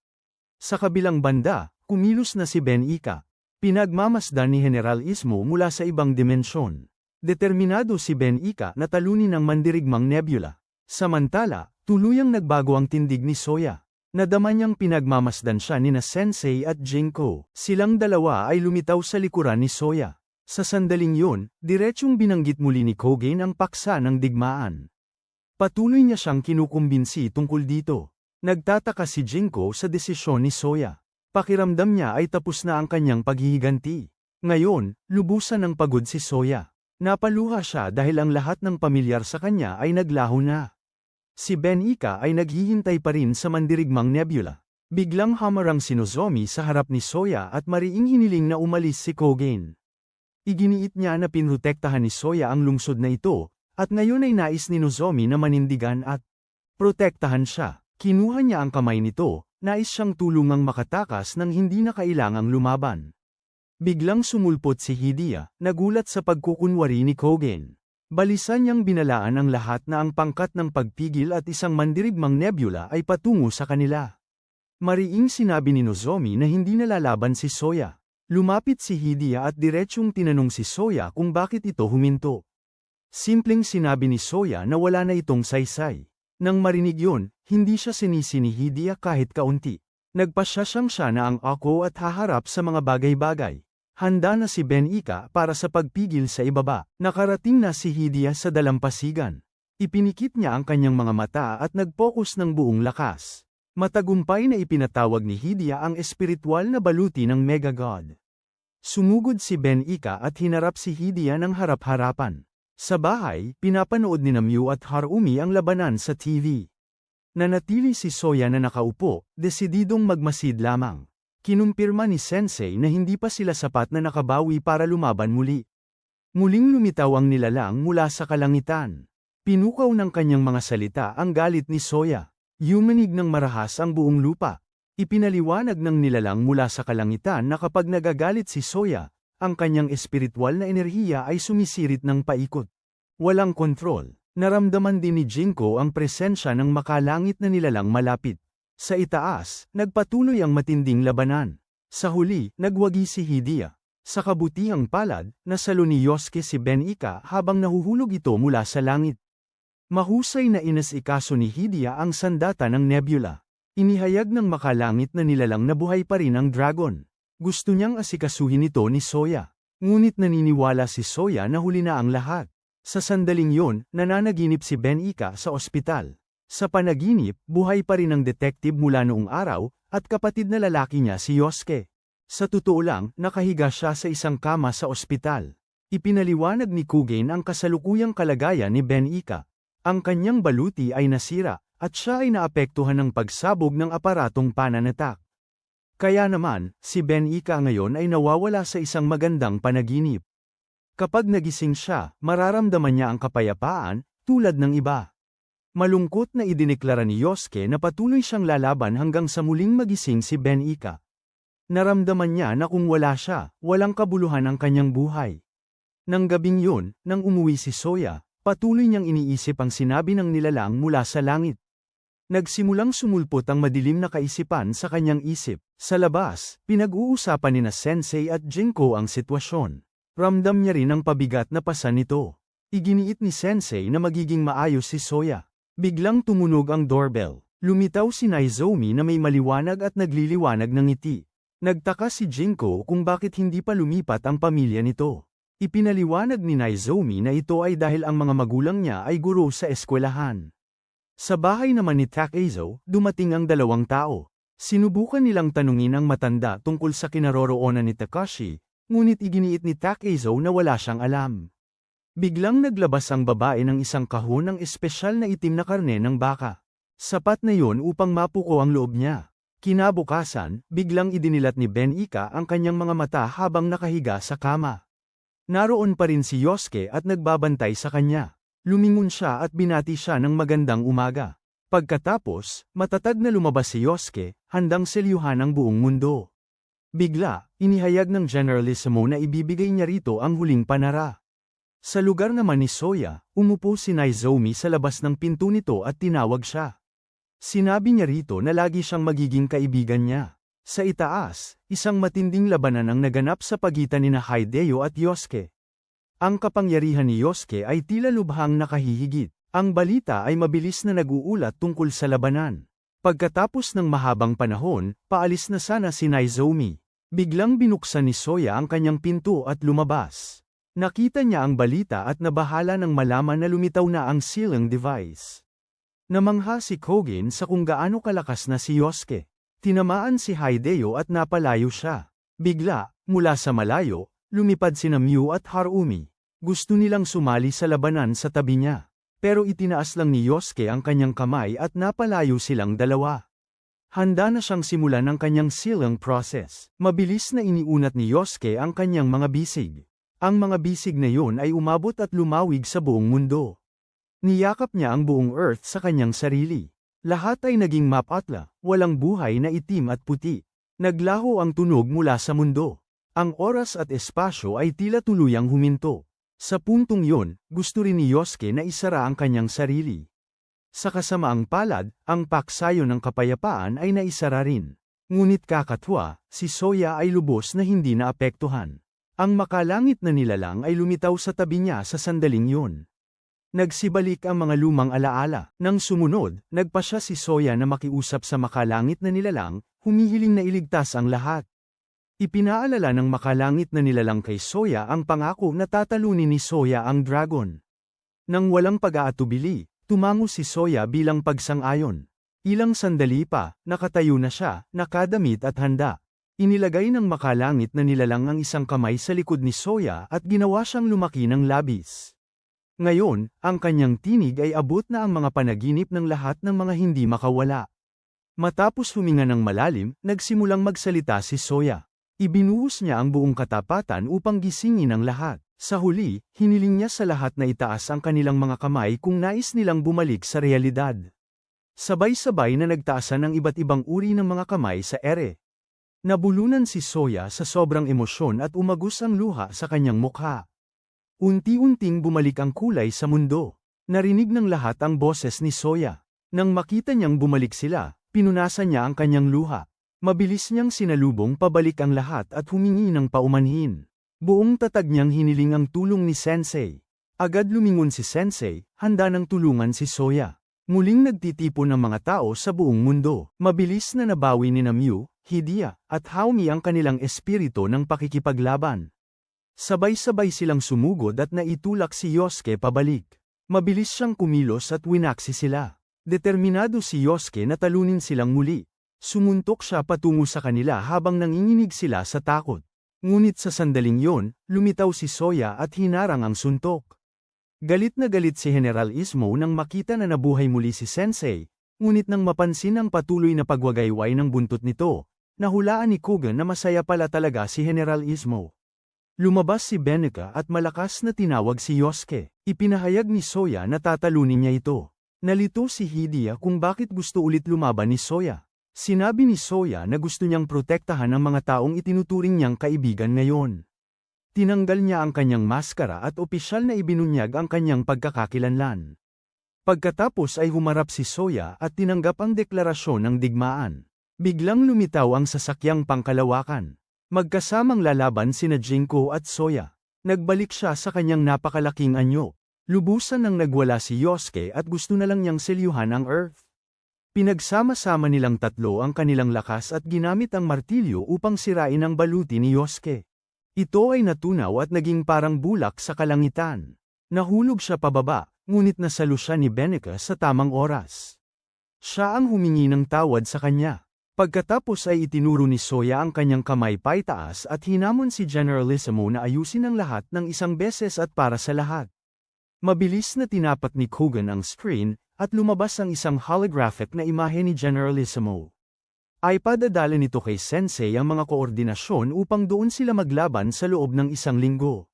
Sa kabilang banda, kumilos na si Ben Ika. Pinagmamasdan ni General Ismo mula sa ibang dimensyon. Determinado si Ben Ika na talunin ang mandirigmang nebula. Samantala, tuluyang nagbago ang tindig ni Soya. Nadama niyang pinagmamasdan siya ni na Sensei at Jinko. Silang dalawa ay lumitaw sa likuran ni Soya. Sa sandaling yun, diretsyong binanggit muli ni Kogen ang paksa ng digmaan. Patuloy niya siyang kinukumbinsi tungkol dito. Nagtataka si Jinko sa desisyon ni Soya. Pakiramdam niya ay tapos na ang kanyang paghihiganti. Ngayon, lubusan ng pagod si Soya. Napaluha siya dahil ang lahat ng pamilyar sa kanya ay naglaho na. Si Ben Ika ay naghihintay pa rin sa mandirigmang nebula. Biglang hamarang si Nozomi sa harap ni Soya at mariing hiniling na umalis si Kogen. Iginiit niya na pinrotektahan ni Soya ang lungsod na ito, at ngayon ay nais ni Nozomi na manindigan at protektahan siya. Kinuha niya ang kamay nito, nais siyang tulungang makatakas nang hindi na kailangang lumaban. Biglang sumulpot si Hidia, nagulat sa pagkukunwari ni Kogen. Balisan niyang binalaan ang lahat na ang pangkat ng pagpigil at isang mandirigmang nebula ay patungo sa kanila. Mariing sinabi ni Nozomi na hindi nalalaban si Soya. Lumapit si Hidia at diretsyong tinanong si Soya kung bakit ito huminto. Simpleng sinabi ni Soya na wala na itong saysay. Nang marinig yun, hindi siya sinisi ni Hidia kahit kaunti. Nagpasya siya na ang ako at haharap sa mga bagay-bagay. Handa na si Ben Ika para sa pagpigil sa ibaba. Nakarating na si Hidia sa dalampasigan. Ipinikit niya ang kanyang mga mata at nag-focus ng buong lakas. Matagumpay na ipinatawag ni Hidia ang espiritual na baluti ng Mega God. Sumugod si Ben Ika at hinarap si Hidia ng harap-harapan. Sa bahay, pinapanood ni Namyu at Harumi ang labanan sa TV. Nanatili si Soya na nakaupo, desididong magmasid lamang. Kinumpirma ni Sensei na hindi pa sila sapat na nakabawi para lumaban muli. Muling lumitaw ang nilalang mula sa kalangitan. Pinukaw ng kanyang mga salita ang galit ni Soya. Yumanig ng marahas ang buong lupa. Ipinaliwanag ng nilalang mula sa kalangitan na kapag nagagalit si Soya, ang kanyang espiritual na enerhiya ay sumisirit ng paikot. Walang kontrol. Naramdaman din ni Jinko ang presensya ng makalangit na nilalang malapit. Sa itaas, nagpatuloy ang matinding labanan. Sa huli, nagwagi si Hidia. Sa kabutihang palad, nasalo ni Yosuke si Ben Ika habang nahuhulog ito mula sa langit. Mahusay na inasikaso ni Hidia ang sandata ng nebula. Inihayag ng makalangit na nilalang na buhay pa rin ang dragon. Gusto niyang asikasuhin ito ni Soya. Ngunit naniniwala si Soya na huli na ang lahat. Sa sandaling yon, nananaginip si Ben Ika sa ospital. Sa panaginip, buhay pa rin ang detective mula noong araw, at kapatid na lalaki niya si Yosuke. Sa totoo lang, nakahiga siya sa isang kama sa ospital. Ipinaliwanag ni Kugen ang kasalukuyang kalagayan ni Ben Ika. Ang kanyang baluti ay nasira, at siya ay naapektuhan ng pagsabog ng aparatong pananatak. Kaya naman, si Ben Ika ngayon ay nawawala sa isang magandang panaginip. Kapag nagising siya, mararamdaman niya ang kapayapaan, tulad ng iba. Malungkot na idineklara ni Yosuke na patuloy siyang lalaban hanggang sa muling magising si Ben Ika. Naramdaman niya na kung wala siya, walang kabuluhan ang kanyang buhay. Nang gabing yun, nang umuwi si Soya, patuloy niyang iniisip ang sinabi ng nilalang mula sa langit. Nagsimulang sumulpot ang madilim na kaisipan sa kanyang isip. Sa labas, pinag-uusapan ni na Sensei at Jinko ang sitwasyon. Ramdam niya rin ang pabigat na pasan nito. Iginiit ni Sensei na magiging maayos si Soya. Biglang tumunog ang doorbell. Lumitaw si Nozomi na may maliwanag at nagliliwanag ng ngiti. Nagtaka si Jinko kung bakit hindi pa lumipat ang pamilya nito. Ipinaliwanag ni Nozomi na ito ay dahil ang mga magulang niya ay guro sa eskwelahan. Sa bahay naman ni Takezo, dumating ang dalawang tao. Sinubukan nilang tanungin ang matanda tungkol sa kinaroroonan ni Takashi, ngunit iginiit ni Takezo na wala siyang alam. Biglang naglabas ang babae ng isang kahon ng espesyal na itim na karne ng baka. Sapat na yon upang mapuko ang loob niya. Kinabukasan, biglang idinilat ni Ben-ika ang kanyang mga mata habang nakahiga sa kama. Naroon pa rin si Yosuke at nagbabantay sa kanya. Lumingon siya at binati siya ng magandang umaga. Pagkatapos, matatag na lumabas si Yosuke, handang selyuhan ang buong mundo. Bigla, inihayag ng Generalissimo na ibibigay niya rito ang huling panara. Sa lugar naman ni Soya, umupo si Nozomi sa labas ng pinto nito at tinawag siya. Sinabi niya rito na lagi siyang magiging kaibigan niya. Sa itaas, isang matinding labanan ang naganap sa pagitan ni Hideo at Yosuke. Ang kapangyarihan ni Yosuke ay tila lubhang nakahihigit. Ang balita ay mabilis na nag-uulat tungkol sa labanan. Pagkatapos ng mahabang panahon, paalis na sana si Nozomi. Biglang binuksan ni Soya ang kanyang pinto at lumabas. Nakita niya ang balita at nabahala nang malaman na lumitaw na ang sealing device. Namangha si Kogen sa kung gaano kalakas na si Yosuke. Tinamaan si Hideo at napalayo siya. Bigla, mula sa malayo, lumipad sina Miu at Harumi. Gusto nilang sumali sa labanan sa tabi niya. Pero itinaas lang ni Yosuke ang kanyang kamay at napalayo silang dalawa. Handa na siyang simulan ang kanyang sealing process. Mabilis na iniunat ni Yosuke ang kanyang mga bisig. Ang mga bisig na yon ay umabot at lumawig sa buong mundo. Niyakap niya ang buong Earth sa kanyang sarili. Lahat ay naging mapatla, walang buhay na itim at puti. Naglaho ang tunog mula sa mundo. Ang oras at espasyo ay tila tuluyang huminto. Sa puntong yon, gusto rin ni Yosuke na isara ang kanyang sarili. Sa kasamaang palad, ang paksayo ng kapayapaan ay naisara rin. Ngunit kakatwa, si Soya ay lubos na hindi naapektuhan. Ang makalangit na nilalang ay lumitaw sa tabi niya sa sandaling yon. Nagsibalik ang mga lumang alaala. Nang sumunod, nagpa siya si Soya na makiusap sa makalangit na nilalang, humihiling na iligtas ang lahat. Ipinaalala ng makalangit na nilalang kay Soya ang pangako na tatalunin ni Soya ang dragon. Nang walang pag-aatubili, tumango si Soya bilang pagsang-ayon. Ilang sandali pa, nakatayo na siya, nakadamit at handa. Inilagay ng makalangit na nilalang ang isang kamay sa likod ni Soya at ginawa siyang lumaki ng labis. Ngayon, ang kanyang tinig ay abot na ang mga panaginip ng lahat ng mga hindi makawala. Matapos huminga ng malalim, nagsimulang magsalita si Soya. Ibinuhos niya ang buong katapatan upang gisingin ang lahat. Sa huli, hiniling niya sa lahat na itaas ang kanilang mga kamay kung nais nilang bumalik sa realidad. Sabay-sabay na nagtaasan ang iba't ibang uri ng mga kamay sa ere. Nabulunan si Soya sa sobrang emosyon at umagos ang luha sa kanyang mukha. Unti-unting bumalik ang kulay sa mundo. Narinig ng lahat ang boses ni Soya. Nang makita niyang bumalik sila, pinunasan niya ang kanyang luha. Mabilis niyang sinalubong pabalik ang lahat at humingi ng paumanhin. Buong tatag niyang hiniling ang tulong ni Sensei. Agad lumingon si Sensei, handa ng tulungan si Soya. Muling nagtitipon ang mga tao sa buong mundo. Mabilis na nabawi ni Miu, Hidia, at Haomi ang kanilang espiritu ng pakikipaglaban. Sabay-sabay silang sumugod at naitulak si Yosuke pabalik. Mabilis siyang kumilos at winaksi sila. Determinado si Yosuke na talunin silang muli. Sumuntok siya patungo sa kanila habang nanginginig sila sa takot. Ngunit sa sandaling yon, lumitaw si Soya at hinarang ang suntok. Galit na galit si General Ismo nang makita na nabuhay muli si Sensei, ngunit nang mapansin ang patuloy na pagwagayway ng buntot nito, nahulaan ni Kogen na masaya pala talaga si General Ismo. Lumabas si Ben-ika at malakas na tinawag si Yosuke. Ipinahayag ni Soya na tatalunin niya ito. Nalito si Hidia kung bakit gusto ulit lumaban ni Soya. Sinabi ni Soya na gusto niyang protektahan ang mga taong itinuturing niyang kaibigan ngayon. Tinanggal niya ang kanyang maskara at opisyal na ibinunyag ang kanyang pagkakakilanlan. Pagkatapos ay humarap si Soya at tinanggap ang deklarasyon ng digmaan. Biglang lumitaw ang sasakyang pangkalawakan. Magkasamang lalaban sina Jinko at Soya. Nagbalik siya sa kanyang napakalaking anyo. Lubusan nang nagwala si Yosuke at gusto na lang niyang selyuhan ang Earth. Pinagsama-sama nilang tatlo ang kanilang lakas at ginamit ang martilyo upang sirain ang baluti ni Yosuke. Ito ay natunaw at naging parang bulak sa kalangitan. Nahulog siya pababa, ngunit nasalo siya ni Benica sa tamang oras. Siya ang humingi ng tawad sa kanya. Pagkatapos ay itinuro ni Soya ang kanyang kamay paitaas at hinamon si Generalissimo na ayusin ang lahat ng isang beses at para sa lahat. Mabilis na tinapat ni Kugan ang screen, at lumabas ang isang holographic na imahe ni Generalissimo. Ay padadala nito kay Sensei ang mga koordinasyon upang doon sila maglaban sa loob ng isang linggo.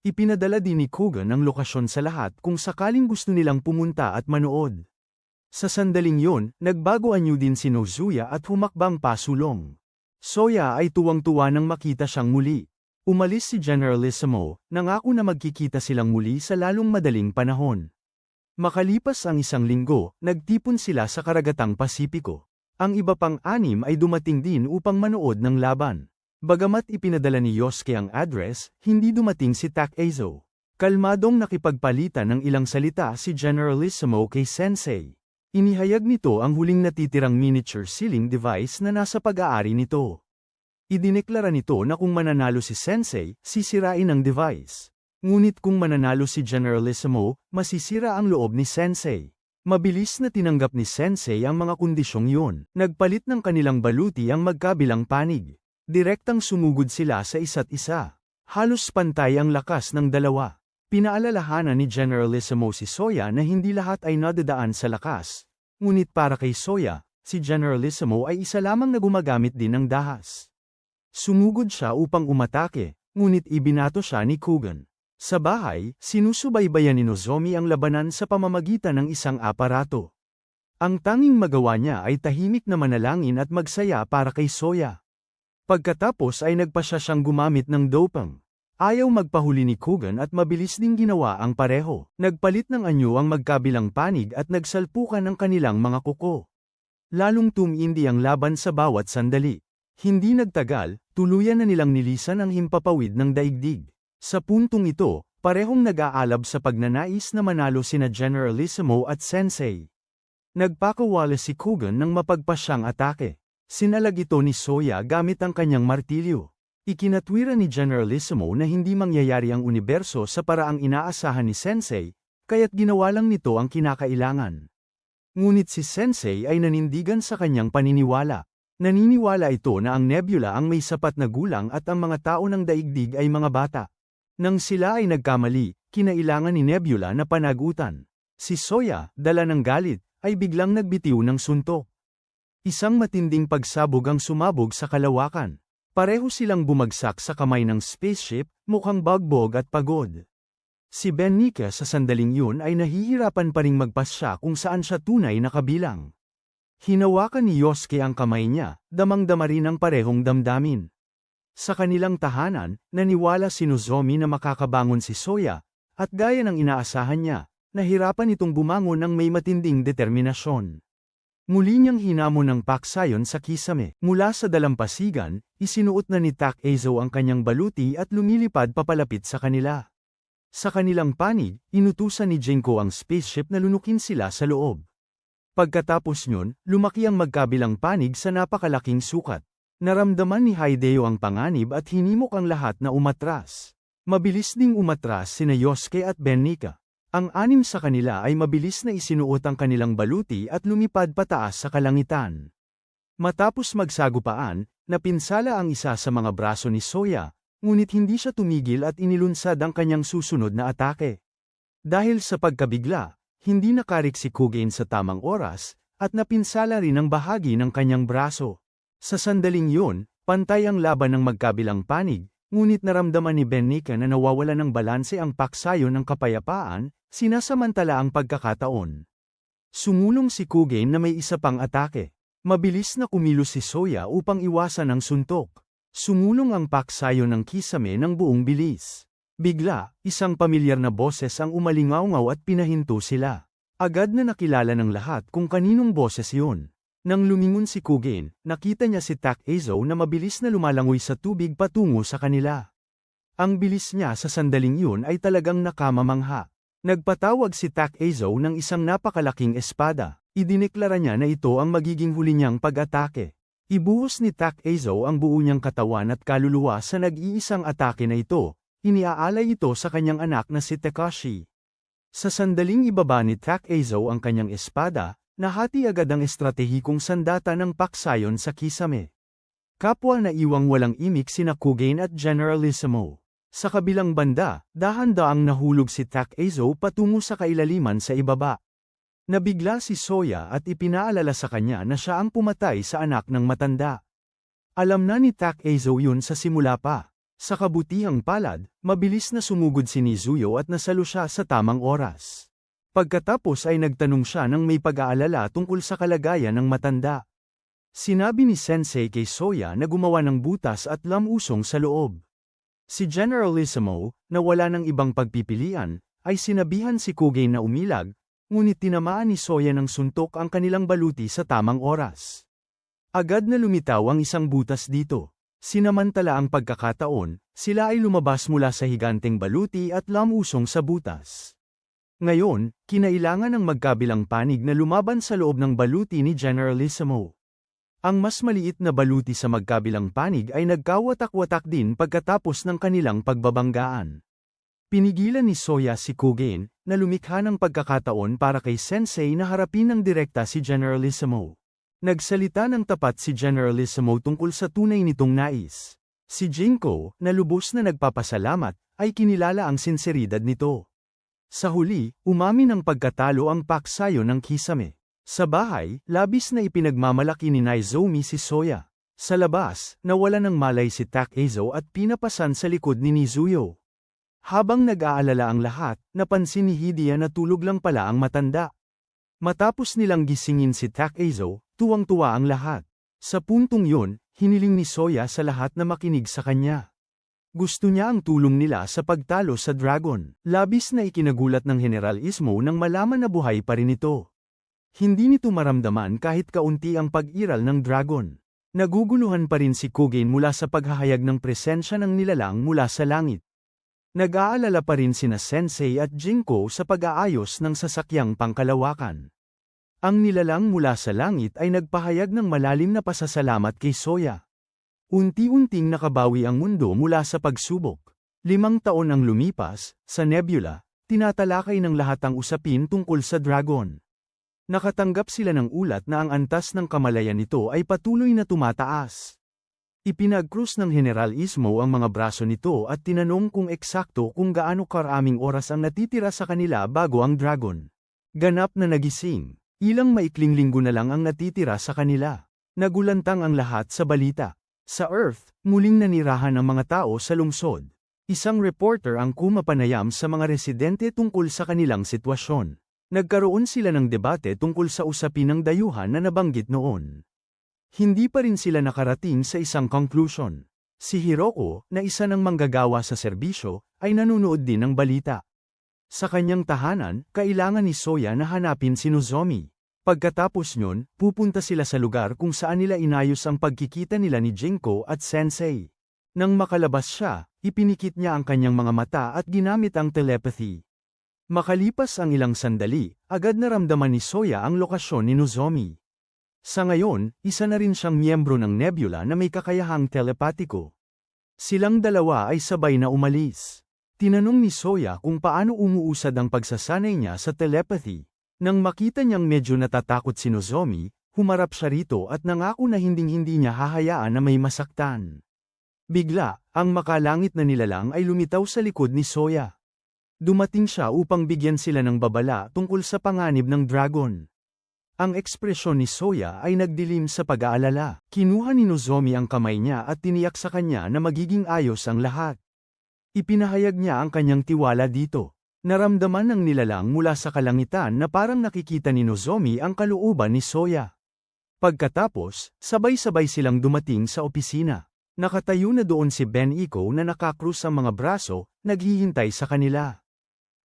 Ipinadala din ni Kugan ang lokasyon sa lahat kung sakaling gusto nilang pumunta at manood. Sa sandaling yon, nagbago anyo din si Nozuya at humakbang pasulong. Soya ay tuwang-tuwa nang makita siyang muli. Umalis si Generalissimo, nangako na magkikita silang muli sa lalong madaling panahon. Makalipas ang isang linggo, nagtipon sila sa karagatang Pasipiko. Ang iba pang anim ay dumating din upang manood ng laban. Bagamat ipinadala ni Yosuke ang address, hindi dumating si Takezo. Kalmadong nakipagpalitan ng ilang salita si Generalissimo kay Sensei. Inihayag nito ang huling natitirang miniature sealing device na nasa pag-aari nito. Idineklara nito na kung mananalo si Sensei, sisirain ang device. Ngunit kung mananalo si Generalissimo, masisira ang loob ni Sensei. Mabilis na tinanggap ni Sensei ang mga kondisyong yun. Nagpalit ng kanilang baluti ang magkabilang panig. Direktang sumugod sila sa isa't isa. Halos pantay ang lakas ng dalawa. Pinaalalahanan ni Generalissimo si Soya na hindi lahat ay nadadaan sa lakas. Ngunit para kay Soya, si Generalissimo ay isa lamang na gumagamit din ng dahas. Sumugod siya upang umatake, ngunit ibinato siya ni Kugan. Sa bahay, sinusubaybayan ni Nozomi ang labanan sa pamamagitan ng isang aparato. Ang tanging magawa niya ay tahimik na manalangin at magsaya para kay Soya. Pagkatapos ay nagpasya siyang gumamit ng dopang. Ayaw magpahuli ni Kugan at mabilis ding ginawa ang pareho. Nagpalit ng anyo ang magkabilang panig at nagsalpukan ang kanilang mga kuko. Lalong tumindi ang laban sa bawat sandali. Hindi nagtagal, tuluyan na nilang nilisan ang himpapawid ng daigdig. Sa puntong ito, parehong nag-aalab sa pagnanais na manalo sina Generalissimo at Sensei. Nagpakawala si Kugan ng mapagpasyang atake. Sinalag ito ni Soya gamit ang kanyang martilyo. Ikinatwira ni Generalissimo na hindi mangyayari ang universo sa paraang inaasahan ni Sensei, kaya't ginawa lang nito ang kinakailangan. Ngunit si Sensei ay nanindigan sa kanyang paniniwala. Naniniwala ito na ang nebula ang may sapat na gulang at ang mga tao ng daigdig ay mga bata. Nang sila ay nagkamali, kinailangan ni Nebula na panagutan. Si Soya, dala ng galit, ay biglang nagbitiw ng suntok. Isang matinding pagsabog ang sumabog sa kalawakan. Pareho silang bumagsak sa kamay ng spaceship, mukhang bagbog at pagod. Si Benica sa sandaling yun ay nahihirapan pa ring magpasya kung saan siya tunay na kabilang. Hinawakan ni Yosuke ang kamay niya, damang-dama rin ang parehong damdamin. Sa kanilang tahanan, naniwala si Nozomi na makakabangon si Soya, at gaya ng inaasahan niya, nahirapan itong bumangon ng may matinding determinasyon. Muli niyang hinamon ng paksayon sa kisame. Mula sa dalampasigan, isinuot na ni Takezo ang kanyang baluti at lumilipad papalapit sa kanila. Sa kanilang panig, inutusan ni Jinko ang spaceship na lunukin sila sa loob. Pagkatapos nyon, lumaki ang magkabilang panig sa napakalaking sukat. Naramdaman ni Hideo ang panganib at hinimok ang lahat na umatras. Mabilis ding umatras sina Yosuke at Benica. Ang anim sa kanila ay mabilis na isinuot ang kanilang baluti at lumipad pataas sa kalangitan. Matapos magsagupaan, napinsala ang isa sa mga braso ni Soya, ngunit hindi siya tumigil at inilunsad ang kanyang susunod na atake. Dahil sa pagkabigla, hindi nakarik si Kugan sa tamang oras, at napinsala rin ang bahagi ng kanyang braso. Sa sandaling yun, pantay ang laban ng magkabilang panig, ngunit naramdaman ni Benica na nawawala ng balanse ang paksayon ng kapayapaan, sinasamantala ang pagkakataon. Sumulong si Kugan na may isa pang atake. Mabilis na kumilos si Soya upang iwasan ang suntok. Sumulong ang paksayon ng kisame ng buong bilis. Bigla, isang pamilyar na boses ang umalingaw-ngaw at pinahinto sila. Agad na nakilala ng lahat kung kaninong boses yun. Nang lumingon si Kugan, nakita niya si Takezo na mabilis na lumalangoy sa tubig patungo sa kanila. Ang bilis niya sa sandaling yun ay talagang nakamamangha. Nagpatawag si Takezo ng isang napakalaking espada. Idineklara niya na ito ang magiging huli niyang pag-atake. Ibuhos ni Takezo ang buo niyang katawan at kaluluwa sa nag-iisang atake na ito. Iniaalay ito sa kanyang anak na si Takashi. Sa sandaling ibaba ni Takezo ang kanyang espada, nahati agad ang estratehikong sandata ng paksayon sa kisame. Kapwa na iwang walang imik sina Kugen at Generalissimo. Sa kabilang banda, dahan-daang nahulog si Takezo patungo sa kailaliman sa ibaba. Nabigla si Soya at ipinaalala sa kanya na siya ang pumatay sa anak ng matanda. Alam na ni Takezo yun sa simula pa. Sa kabutihang palad, mabilis na sumugod si Nizuyo at nasalo siya sa tamang oras. Pagkatapos ay nagtanong siya ng may pag-aalala tungkol sa kalagayan ng matanda. Sinabi ni Sensei kay Soya na gumawa ng butas at lamusong sa loob. Si Generalissimo, na wala ng ibang pagpipilian, ay sinabihan si Kugen na umilag, ngunit tinamaan ni Soya ng suntok ang kanilang baluti sa tamang oras. Agad na lumitaw ang isang butas dito. Sinamantala ang pagkakataon, sila ay lumabas mula sa higanteng baluti at lamusong sa butas. Ngayon, kinailangan ng magkabilang panig na lumaban sa loob ng baluti ni Generalissimo. Ang mas maliit na baluti sa magkabilang panig ay nagkawatak-watak din pagkatapos ng kanilang pagbabanggaan. Pinigilan ni Soya si Kugen, na lumikha ng pagkakataon para kay Sensei na harapin ng direkta si Generalissimo. Nagsalita ng tapat si Generalissimo tungkol sa tunay nitong nais. Si Jinko, na lubos na nagpapasalamat, ay kinilala ang sinseridad nito. Sa huli, umamin ng pagkatalo ang paksayo ng kisame. Sa bahay, labis na ipinagmamalaki ni Nozomi si Soya. Sa labas, nawala ng malay si Takezo at pinapasan sa likod ni Nizuyo. Habang nag-aalala ang lahat, napansin ni Hidia na tulog lang pala ang matanda. Matapos nilang gisingin si Takezo, tuwang-tuwa ang lahat. Sa puntong yun, hiniling ni Soya sa lahat na makinig sa kanya. Gusto niya ang tulong nila sa pagtalo sa dragon. Labis na ikinagulat ng Generalissimo nang malaman na buhay pa rin ito. Hindi nito maramdaman kahit kaunti ang pag-iral ng dragon. Naguguluhan pa rin si Kugen mula sa paghahayag ng presensya ng nilalang mula sa langit. Nag-aalala pa rin sina Sensei at Jinko sa pag-aayos ng sasakyang pangkalawakan. Ang nilalang mula sa langit ay nagpahayag ng malalim na pasasalamat kay Soya. Unti-unting nakabawi ang mundo mula sa pagsubok. 5 taon ang lumipas, sa Nebula, tinatalakay ng lahat ang usapin tungkol sa dragon. Nakatanggap sila ng ulat na ang antas ng kamalayan nito ay patuloy na tumataas. Ipinag-krus ng Generalissimo ang mga braso nito at tinanong kung eksakto kung gaano karaming oras ang natitira sa kanila bago ang dragon. Ganap na nagising. Ilang maikling linggo na lang ang natitira sa kanila. Nagulantang ang lahat sa balita. Sa Earth, muling nanirahan ang mga tao sa lungsod. Isang reporter ang kumapanayam sa mga residente tungkol sa kanilang sitwasyon. Nagkaroon sila ng debate tungkol sa usapin ng dayuhan na nabanggit noon. Hindi pa rin sila nakarating sa isang conclusion. Si Hiroko, na isa ng manggagawa sa serbisyo, ay nanonood din ng balita. Sa kanyang tahanan, kailangan ni Soya na hanapin si Nozomi. Pagkatapos nyon, pupunta sila sa lugar kung saan nila inayos ang pagkikita nila ni Jinko at Sensei. Nang makalabas siya, ipinikit niya ang kanyang mga mata at ginamit ang telepathy. Makalipas ang ilang sandali, agad naramdaman ni Soya ang lokasyon ni Nozomi. Sa ngayon, isa na rin siyang miyembro ng Nebula na may kakayahang telepatiko. Silang dalawa ay sabay na umalis. Tinanong ni Soya kung paano umuusad ang pagsasanay niya sa telepathy. Nang makita niyang medyo natatakot si Nozomi, humarap siya rito at nangako na hinding-hindi niya hahayaan na may masaktan. Bigla, ang makalangit na nilalang ay lumitaw sa likod ni Soya. Dumating siya upang bigyan sila ng babala tungkol sa panganib ng dragon. Ang ekspresyon ni Soya ay nagdilim sa pag-aalala. Kinuha ni Nozomi ang kamay niya at tiniyak sa kanya na magiging ayos ang lahat. Ipinahayag niya ang kanyang tiwala dito. Naramdaman ng nilalang mula sa kalangitan na parang nakikita ni Nozomi ang kalooban ni Soya. Pagkatapos, sabay-sabay silang dumating sa opisina. Nakatayo na doon si Ben Iko na nakakrus ang mga braso, naghihintay sa kanila.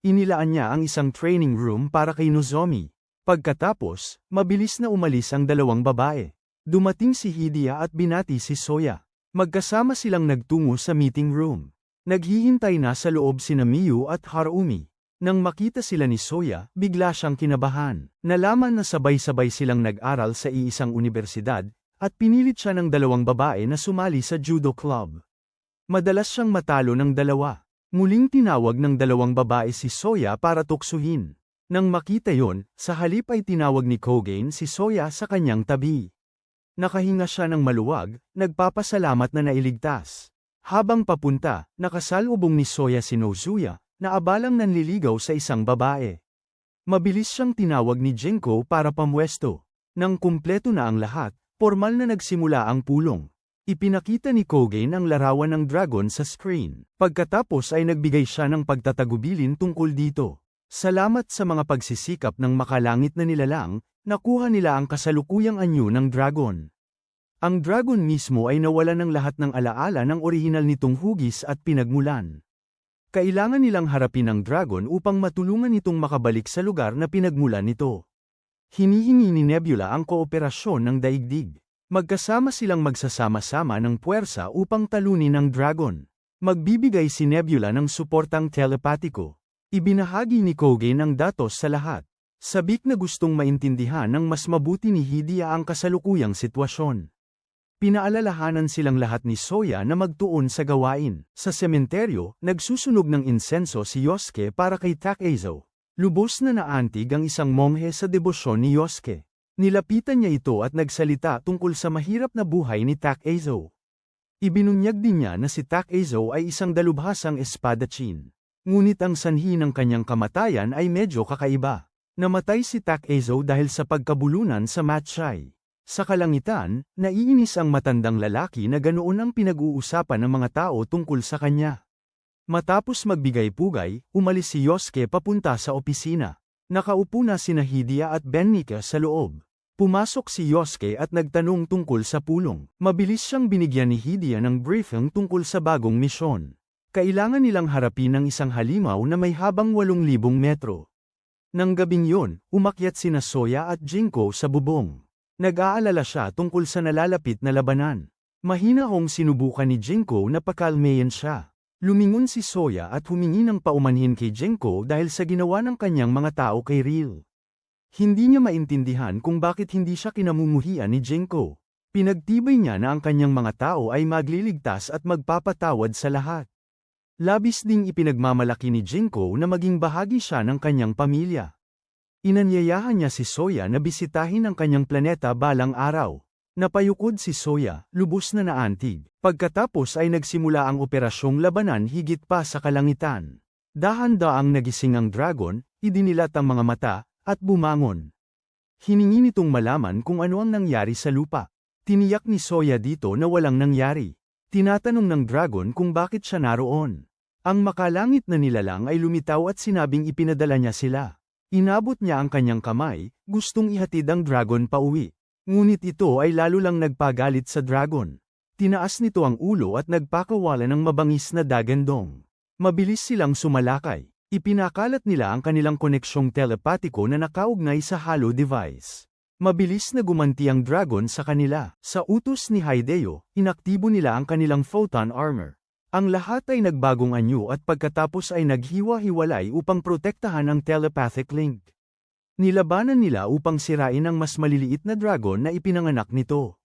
Inilaan niya ang isang training room para kay Nozomi. Pagkatapos, mabilis na umalis ang dalawang babae. Dumating si Hidia at binati si Soya. Magkasama silang nagtungo sa meeting room. Naghihintay na sa loob sina Miyu at Harumi. Nang makita sila ni Soya, bigla siyang kinabahan. Nalaman na sabay-sabay silang nag-aral sa iisang unibersidad, at pinilit siya ng dalawang babae na sumali sa judo club. Madalas siyang matalo ng dalawa. Muling tinawag ng dalawang babae si Soya para tuksuhin. Nang makita yon, sa halip ay tinawag ni Kogen si Soya sa kanyang tabi. Nakahinga siya ng maluwag, nagpapasalamat na nailigtas. Habang papunta, nakasalubong ni Soya si Nozuya, na abalang nanliligaw sa isang babae. Mabilis siyang tinawag ni Jinko para pamwesto. Nang kumpleto na ang lahat, formal na nagsimula ang pulong. Ipinakita ni Kogen ang larawan ng dragon sa screen. Pagkatapos ay nagbigay siya ng pagtatagubilin tungkol dito. Salamat sa mga pagsisikap ng makalangit na nilalang, nakuha nila ang kasalukuyang anyo ng dragon. Ang dragon mismo ay nawala ng lahat ng alaala ng orihinal nitong hugis at pinagmulan. Kailangan nilang harapin ang dragon upang matulungan itong makabalik sa lugar na pinagmulan nito. Hinihingi ni Nebula ang kooperasyon ng daigdig. Magkasama silang magsasama-sama ng puwersa upang talunin ang dragon. Magbibigay si Nebula ng suportang telepatiko. Ibinahagi ni Kogen ang datos sa lahat. Sabik na gustong maintindihan ng mas mabuti ni Hidia ang kasalukuyang sitwasyon. Pinaalalahanan silang lahat ni Soya na magtuon sa gawain. Sa sementeryo, nagsusunog ng insenso si Yosuke para kay Takezo. Lubos na naantig ang isang monghe sa debosyon ni Yosuke. Nilapitan niya ito at nagsalita tungkol sa mahirap na buhay ni Takezo. Ibinunyag din niya na si Takezo ay isang dalubhasang espadachim. Ngunit ang sanhi ng kanyang kamatayan ay medyo kakaiba. Namatay si Takezo dahil sa pagkabulunan sa matchay. Sa kalangitan, naiinis ang matandang lalaki na ganoon ang pinag-uusapan ng mga tao tungkol sa kanya. Matapos magbigay-pugay, umalis si Yosuke papunta sa opisina. Nakaupo na sina Hidia at Bennika sa loob. Pumasok si Yosuke at nagtanong tungkol sa pulong. Mabilis siyang binigyan ni Hidia ng briefing tungkol sa bagong misyon. Kailangan nilang harapin ang isang halimaw na may habang 8,000 metro. Nang gabing yun, umakyat sina Soya at Jinko sa bubong. Nag-aalala siya tungkol sa nalalapit na labanan. Mahinahong sinubukan ni Jinko na pakalmayan siya. Lumingon si Soya at humingi ng paumanhin kay Jinko dahil sa ginawa ng kanyang mga tao kay Real. Hindi niya maintindihan kung bakit hindi siya kinamumuhian ni Jinko. Pinagtibay niya na ang kanyang mga tao ay magliligtas at magpapatawad sa lahat. Labis ding ipinagmamalaki ni Jinko na maging bahagi siya ng kanyang pamilya. Inanyayahan niya si Soya na bisitahin ang kanyang planeta balang araw. Napayukod si Soya, lubos na naantig. Pagkatapos ay nagsimula ang operasyong labanan higit pa sa kalangitan. Dahan-daang nagising ang dragon, idinilat ang mga mata, at bumangon. Hiningi nitong malaman kung ano ang nangyari sa lupa. Tiniyak ni Soya dito na walang nangyari. Tinatanong ng dragon kung bakit siya naroon. Ang makalangit na nilalang ay lumitaw at sinabing ipinadala niya sila. Inabot niya ang kanyang kamay, gustong ihatid ang dragon pauwi. Ngunit ito ay lalo lang nagpagalit sa dragon. Tinaas nito ang ulo at nagpakawala ng mabangis na dagandong. Mabilis silang sumalakay. Ipinakalat nila ang kanilang koneksyong telepatiko na nakaugnay sa halo device. Mabilis na gumanti ang dragon sa kanila. Sa utos ni Hideo, inaktibo nila ang kanilang photon armor. Ang lahat ay nagbagong anyo at pagkatapos ay naghiwa-hiwalay upang protektahan ang telepathic link. Nilabanan nila upang sirain ang mas maliliit na dragon na ipinanganak nito.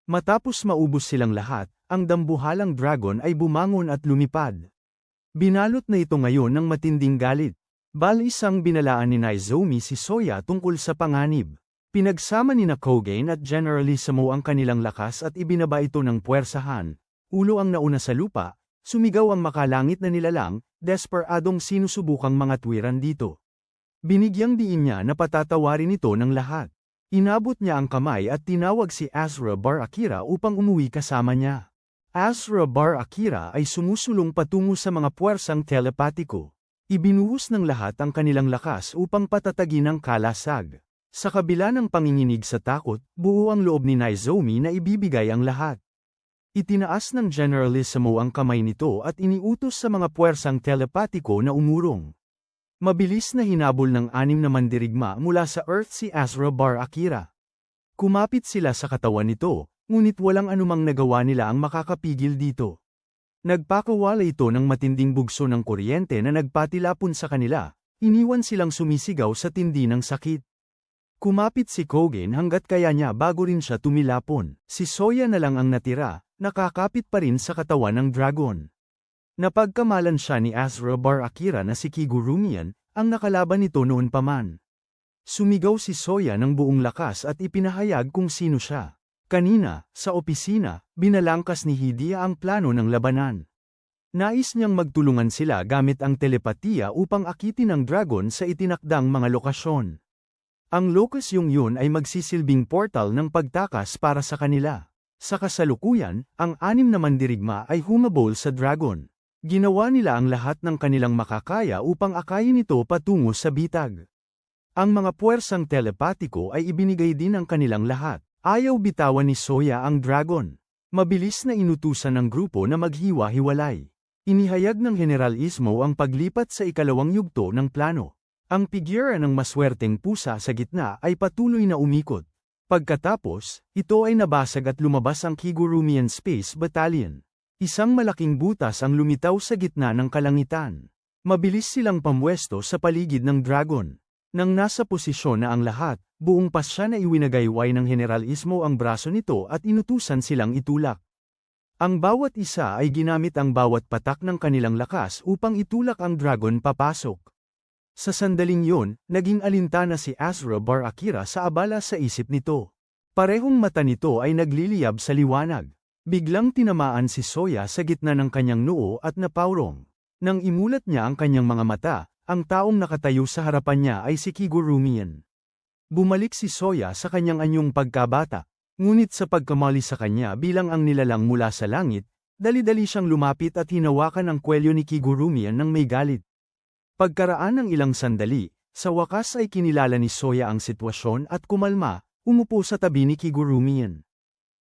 Matapos maubos silang lahat, ang dambuhalang dragon ay bumangon at lumipad. Binalot na ito ngayon ng matinding galit. Isang binalaan ni Nozomi si Soya tungkol sa panganib. Pinagsama ni Kogen at Generalissimo ang kanilang lakas at ibinaba ito ng puwersahan. Ulo ang nauna sa lupa. Sumigaw ang makalangit na nilalang, desperadong sinusubukang mga tuwiran dito. Binigyang diin niya na patatawarin ito ng lahat. Inabot niya ang kamay at tinawag si Azra Bar Akira upang umuwi kasama niya. Azra Bar Akira ay sumusulong patungo sa mga puwersang telepatiko. Ibinuhos ng lahat ang kanilang lakas upang patatagin ang kalasag. Sa kabila ng panginginig sa takot, buo ang loob ni Nozomi na ibibigay ang lahat. Itinaas ng Generalissimo ang kamay nito at iniutos sa mga puwersang telepatiko na umurong. Mabilis na hinabol ng 6 na mandirigma mula sa Earth si Azra Bar Akira. Kumapit sila sa katawan nito, ngunit walang anumang nagawa nila ang makakapigil dito. Nagpakawala ito ng matinding bugso ng kuryente na nagpatilapon sa kanila, Iniwan silang sumisigaw sa tindi ng sakit. Kumapit si Kogen hanggat kaya niya bago rin siya tumilapon. Si Soya na lang ang natira, nakakapit pa rin sa katawan ng dragon. Napagkamalan siya ni Asura Bar Akira na si Kigurumian, ang nakalaban nito noon pa man. Sumigaw si Soya ng buong lakas at ipinahayag kung sino siya. Kanina, sa opisina, binalangkas ni Hidia ang plano ng labanan. Nais niyang magtulungan sila gamit ang telepatiya upang akitin ang dragon sa itinakdang mga lokasyon. Ang locus yun ay magsisilbing portal ng pagtakas para sa kanila. Sa kasalukuyan, ang 6 na mandirigma ay humabol sa dragon. Ginawa nila ang lahat ng kanilang makakaya upang akayin ito patungo sa bitag. Ang mga puwersang telepatiko ay ibinigay din ang kanilang lahat. Ayaw bitawan ni Soya ang dragon. Mabilis na inutusan ng grupo na maghiwa-hiwalay. Inihayag ng General Ismo ang paglipat sa ikalawang yugto ng plano. Ang figura ng maswerteng pusa sa gitna ay patuloy na umikot. Pagkatapos, ito ay nabasag at lumabas ang Kigurumian Space Battalion. Isang malaking butas ang lumitaw sa gitna ng kalangitan. Mabilis silang pamwesto sa paligid ng dragon. Nang nasa posisyon na ang lahat, buong pasya na iwinagayway ng General Ismo ang braso nito at inutusan silang itulak. Ang bawat isa ay ginamit ang bawat patak ng kanilang lakas upang itulak ang dragon papasok. Sa sandaling yon, naging alintana si Asura Bar Akira sa abala sa isip nito. Parehong mata nito ay nagliliyab sa liwanag. Biglang tinamaan si Soya sa gitna ng kanyang noo at napawrong. Nang imulat niya ang kanyang mga mata, ang taong nakatayo sa harapan niya ay si Kigurumian. Bumalik si Soya sa kanyang anyong pagkabata, ngunit sa pagkamali sa kanya bilang ang nilalang mula sa langit, dali-dali siyang lumapit at hinawakan ang kwelyo ni Kigurumian ng may galit. Pagkaraan ng ilang sandali, sa wakas ay kinilala ni Soya ang sitwasyon at kumalma, umupo sa tabi ni Kigurumian.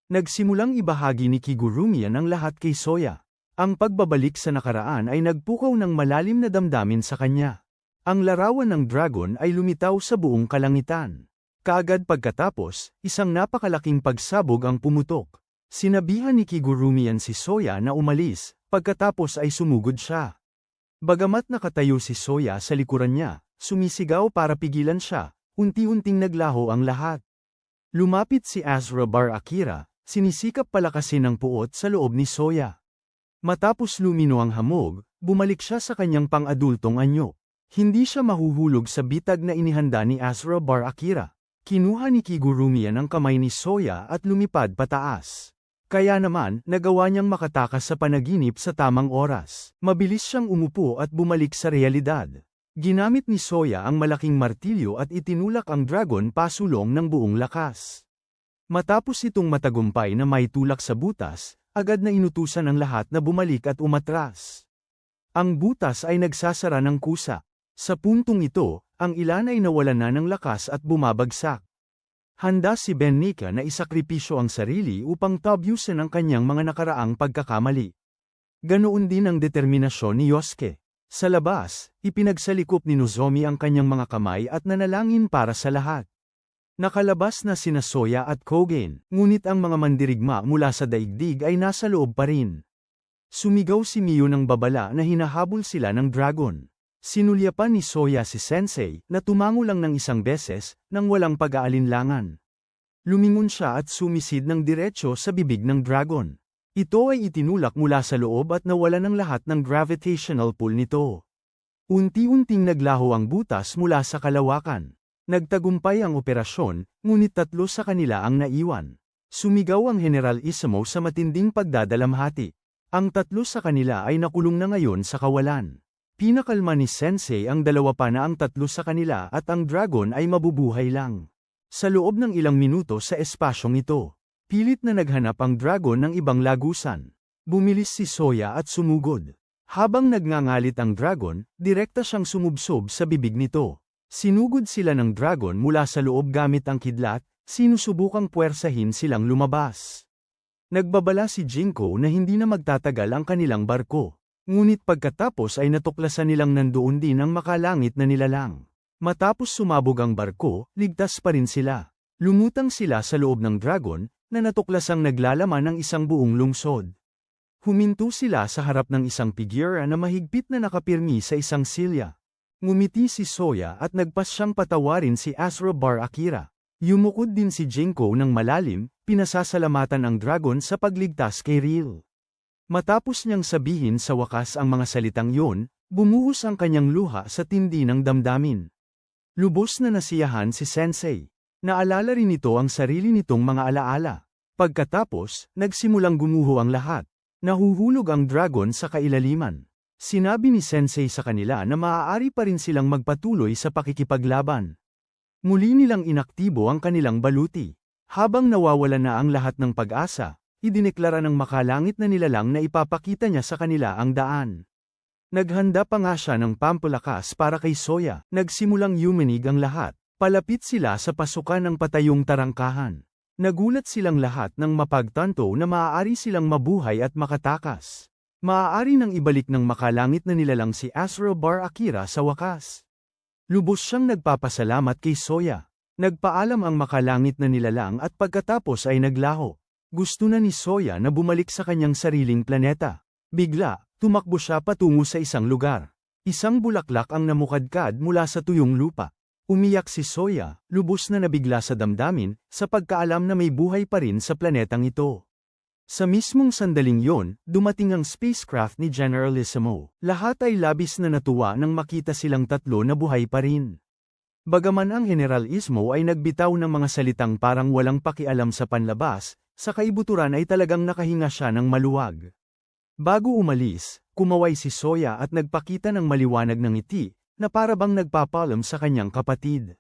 Nagsimulang ibahagi ni Kigurumian ang lahat kay Soya. Ang pagbabalik sa nakaraan ay nagpukaw ng malalim na damdamin sa kanya. Ang larawan ng dragon ay lumitaw sa buong kalangitan. Kaagad pagkatapos, isang napakalaking pagsabog ang pumutok. Sinabihan ni Kigurumian si Soya na umalis, pagkatapos ay sumugod siya. Bagamat nakatayo si Soya sa likuran niya, sumisigaw para pigilan siya, unti-unting naglaho ang lahat. Lumapit si Asura Bar Akira, sinisikap palakasin ang puot sa loob ni Soya. Matapos lumino ang hamog, bumalik siya sa kanyang pang-adultong anyo. Hindi siya mahuhulog sa bitag na inihanda ni Asura Bar Akira. Kinuha ni Kigurumian ang kamay ni Soya at lumipad pataas. Kaya naman, nagawa niyang makatakas sa panaginip sa tamang oras. Mabilis siyang umupo at bumalik sa realidad. Ginamit ni Soya ang malaking martilyo at itinulak ang dragon pasulong ng buong lakas. Matapos itong matagumpay na maitulak sa butas, agad na inutusan ang lahat na bumalik at umatras. Ang butas ay nagsasara ng kusa. Sa puntong ito, ang ilan ay nawalan na ng lakas at bumabagsak. Handa si Bennica na isakripisyo ang sarili upang tabyusin ang kanyang mga nakaraang pagkakamali. Ganoon din ang determinasyon ni Yosuke. Sa labas, ipinagsalikop ni Nozomi ang kanyang mga kamay at nanalangin para sa lahat. Nakalabas na sina Soya at Kogen, ngunit ang mga mandirigma mula sa daigdig ay nasa loob pa rin. Sumigaw si Miyo ng babala na hinahabol sila ng dragon. Sinulyapan ni Soya si Sensei na tumango lang ng isang beses nang walang pag-aalinlangan. Lumingon siya at sumisid ng diretsyo sa bibig ng dragon. Ito ay itinulak mula sa loob at nawala ng lahat ng gravitational pull nito. Unti-unting naglaho ang butas mula sa kalawakan. Nagtagumpay ang operasyon, ngunit 3 sa kanila ang naiwan. Sumigaw ang General Isamo sa matinding pagdadalamhati. Ang 3 sa kanila ay nakulong na ngayon sa kawalan. Pinakalma ni Sensei ang 2 pa na ang 3 sa kanila at ang dragon ay mabubuhay lang. Sa loob ng ilang minuto sa espasyong ito, pilit na naghanap ang dragon ng ibang lagusan. Bumilis si Soya at sumugod. Habang nagngangalit ang dragon, direkta siyang sumubsob sa bibig nito. Sinugod sila ng dragon mula sa loob gamit ang kidlat, sinusubukang puwersahin silang lumabas. Nagbabala si Jinko na hindi na magtatagal ang kanilang barko. Ngunit pagkatapos ay natuklasan nilang nandoon din ang makalangit na nilalang. Matapos sumabog ang barko, ligtas pa rin sila. Lumutang sila sa loob ng dragon, na natuklasang naglalaman ng isang buong lungsod. Huminto sila sa harap ng isang figura na mahigpit na nakapirmi sa isang silya. Ngumiti si Soya at nagpasyang patawarin si Asura Bar Akira. Yumukod din si Jinko ng malalim, pinasasalamatan ang dragon sa pagligtas kay Real. Matapos niyang sabihin sa wakas ang mga salitang yun, bumuhos ang kanyang luha sa tindi ng damdamin. Lubos na nasiyahan si Sensei. Naalala rin nito ang sarili nitong mga alaala. Pagkatapos, nagsimulang gumuho ang lahat. Nahuhulog ang dragon sa kailaliman. Sinabi ni Sensei sa kanila na maaari pa rin silang magpatuloy sa pakikipaglaban. Muli nilang inaktibo ang kanilang baluti. Habang nawawala na ang lahat ng pag-asa, idineklara ng makalangit na nilalang na ipapakita niya sa kanila ang daan. Naghanda pa nga siya ng pampalakas para kay Soya. Nagsimulang yumanig ang lahat. Palapit sila sa pasukan ng patayong tarangkahan. Nagulat silang lahat nang mapagtanto na maaari silang mabuhay at makatakas. Maaari nang ibalik ng makalangit na nilalang si Asura Bar Akira sa wakas. Lubos siyang nagpapasalamat kay Soya. Nagpaalam ang makalangit na nilalang at pagkatapos ay naglaho. Gusto na ni Soya na bumalik sa kanyang sariling planeta. Bigla, tumakbo siya patungo sa isang lugar. Isang bulaklak ang namukadkad mula sa tuyong lupa. Umiyak si Soya, lubos na nabigla sa damdamin, sa pagkaalam na may buhay pa rin sa planetang ito. Sa mismong sandaling yon, dumating ang spacecraft ni Generalissimo. Lahat ay labis na natuwa nang makita silang tatlo na buhay pa rin. Bagaman ang Generalissimo ay nagbitaw ng mga salitang parang walang pakialam sa panlabas, sa kaibuturan ay talagang nakahinga siya ng maluwag. Bago umalis, kumaway si Soya at nagpakita ng maliwanag ng ngiti, na para bang nagpapalam sa kanyang kapatid.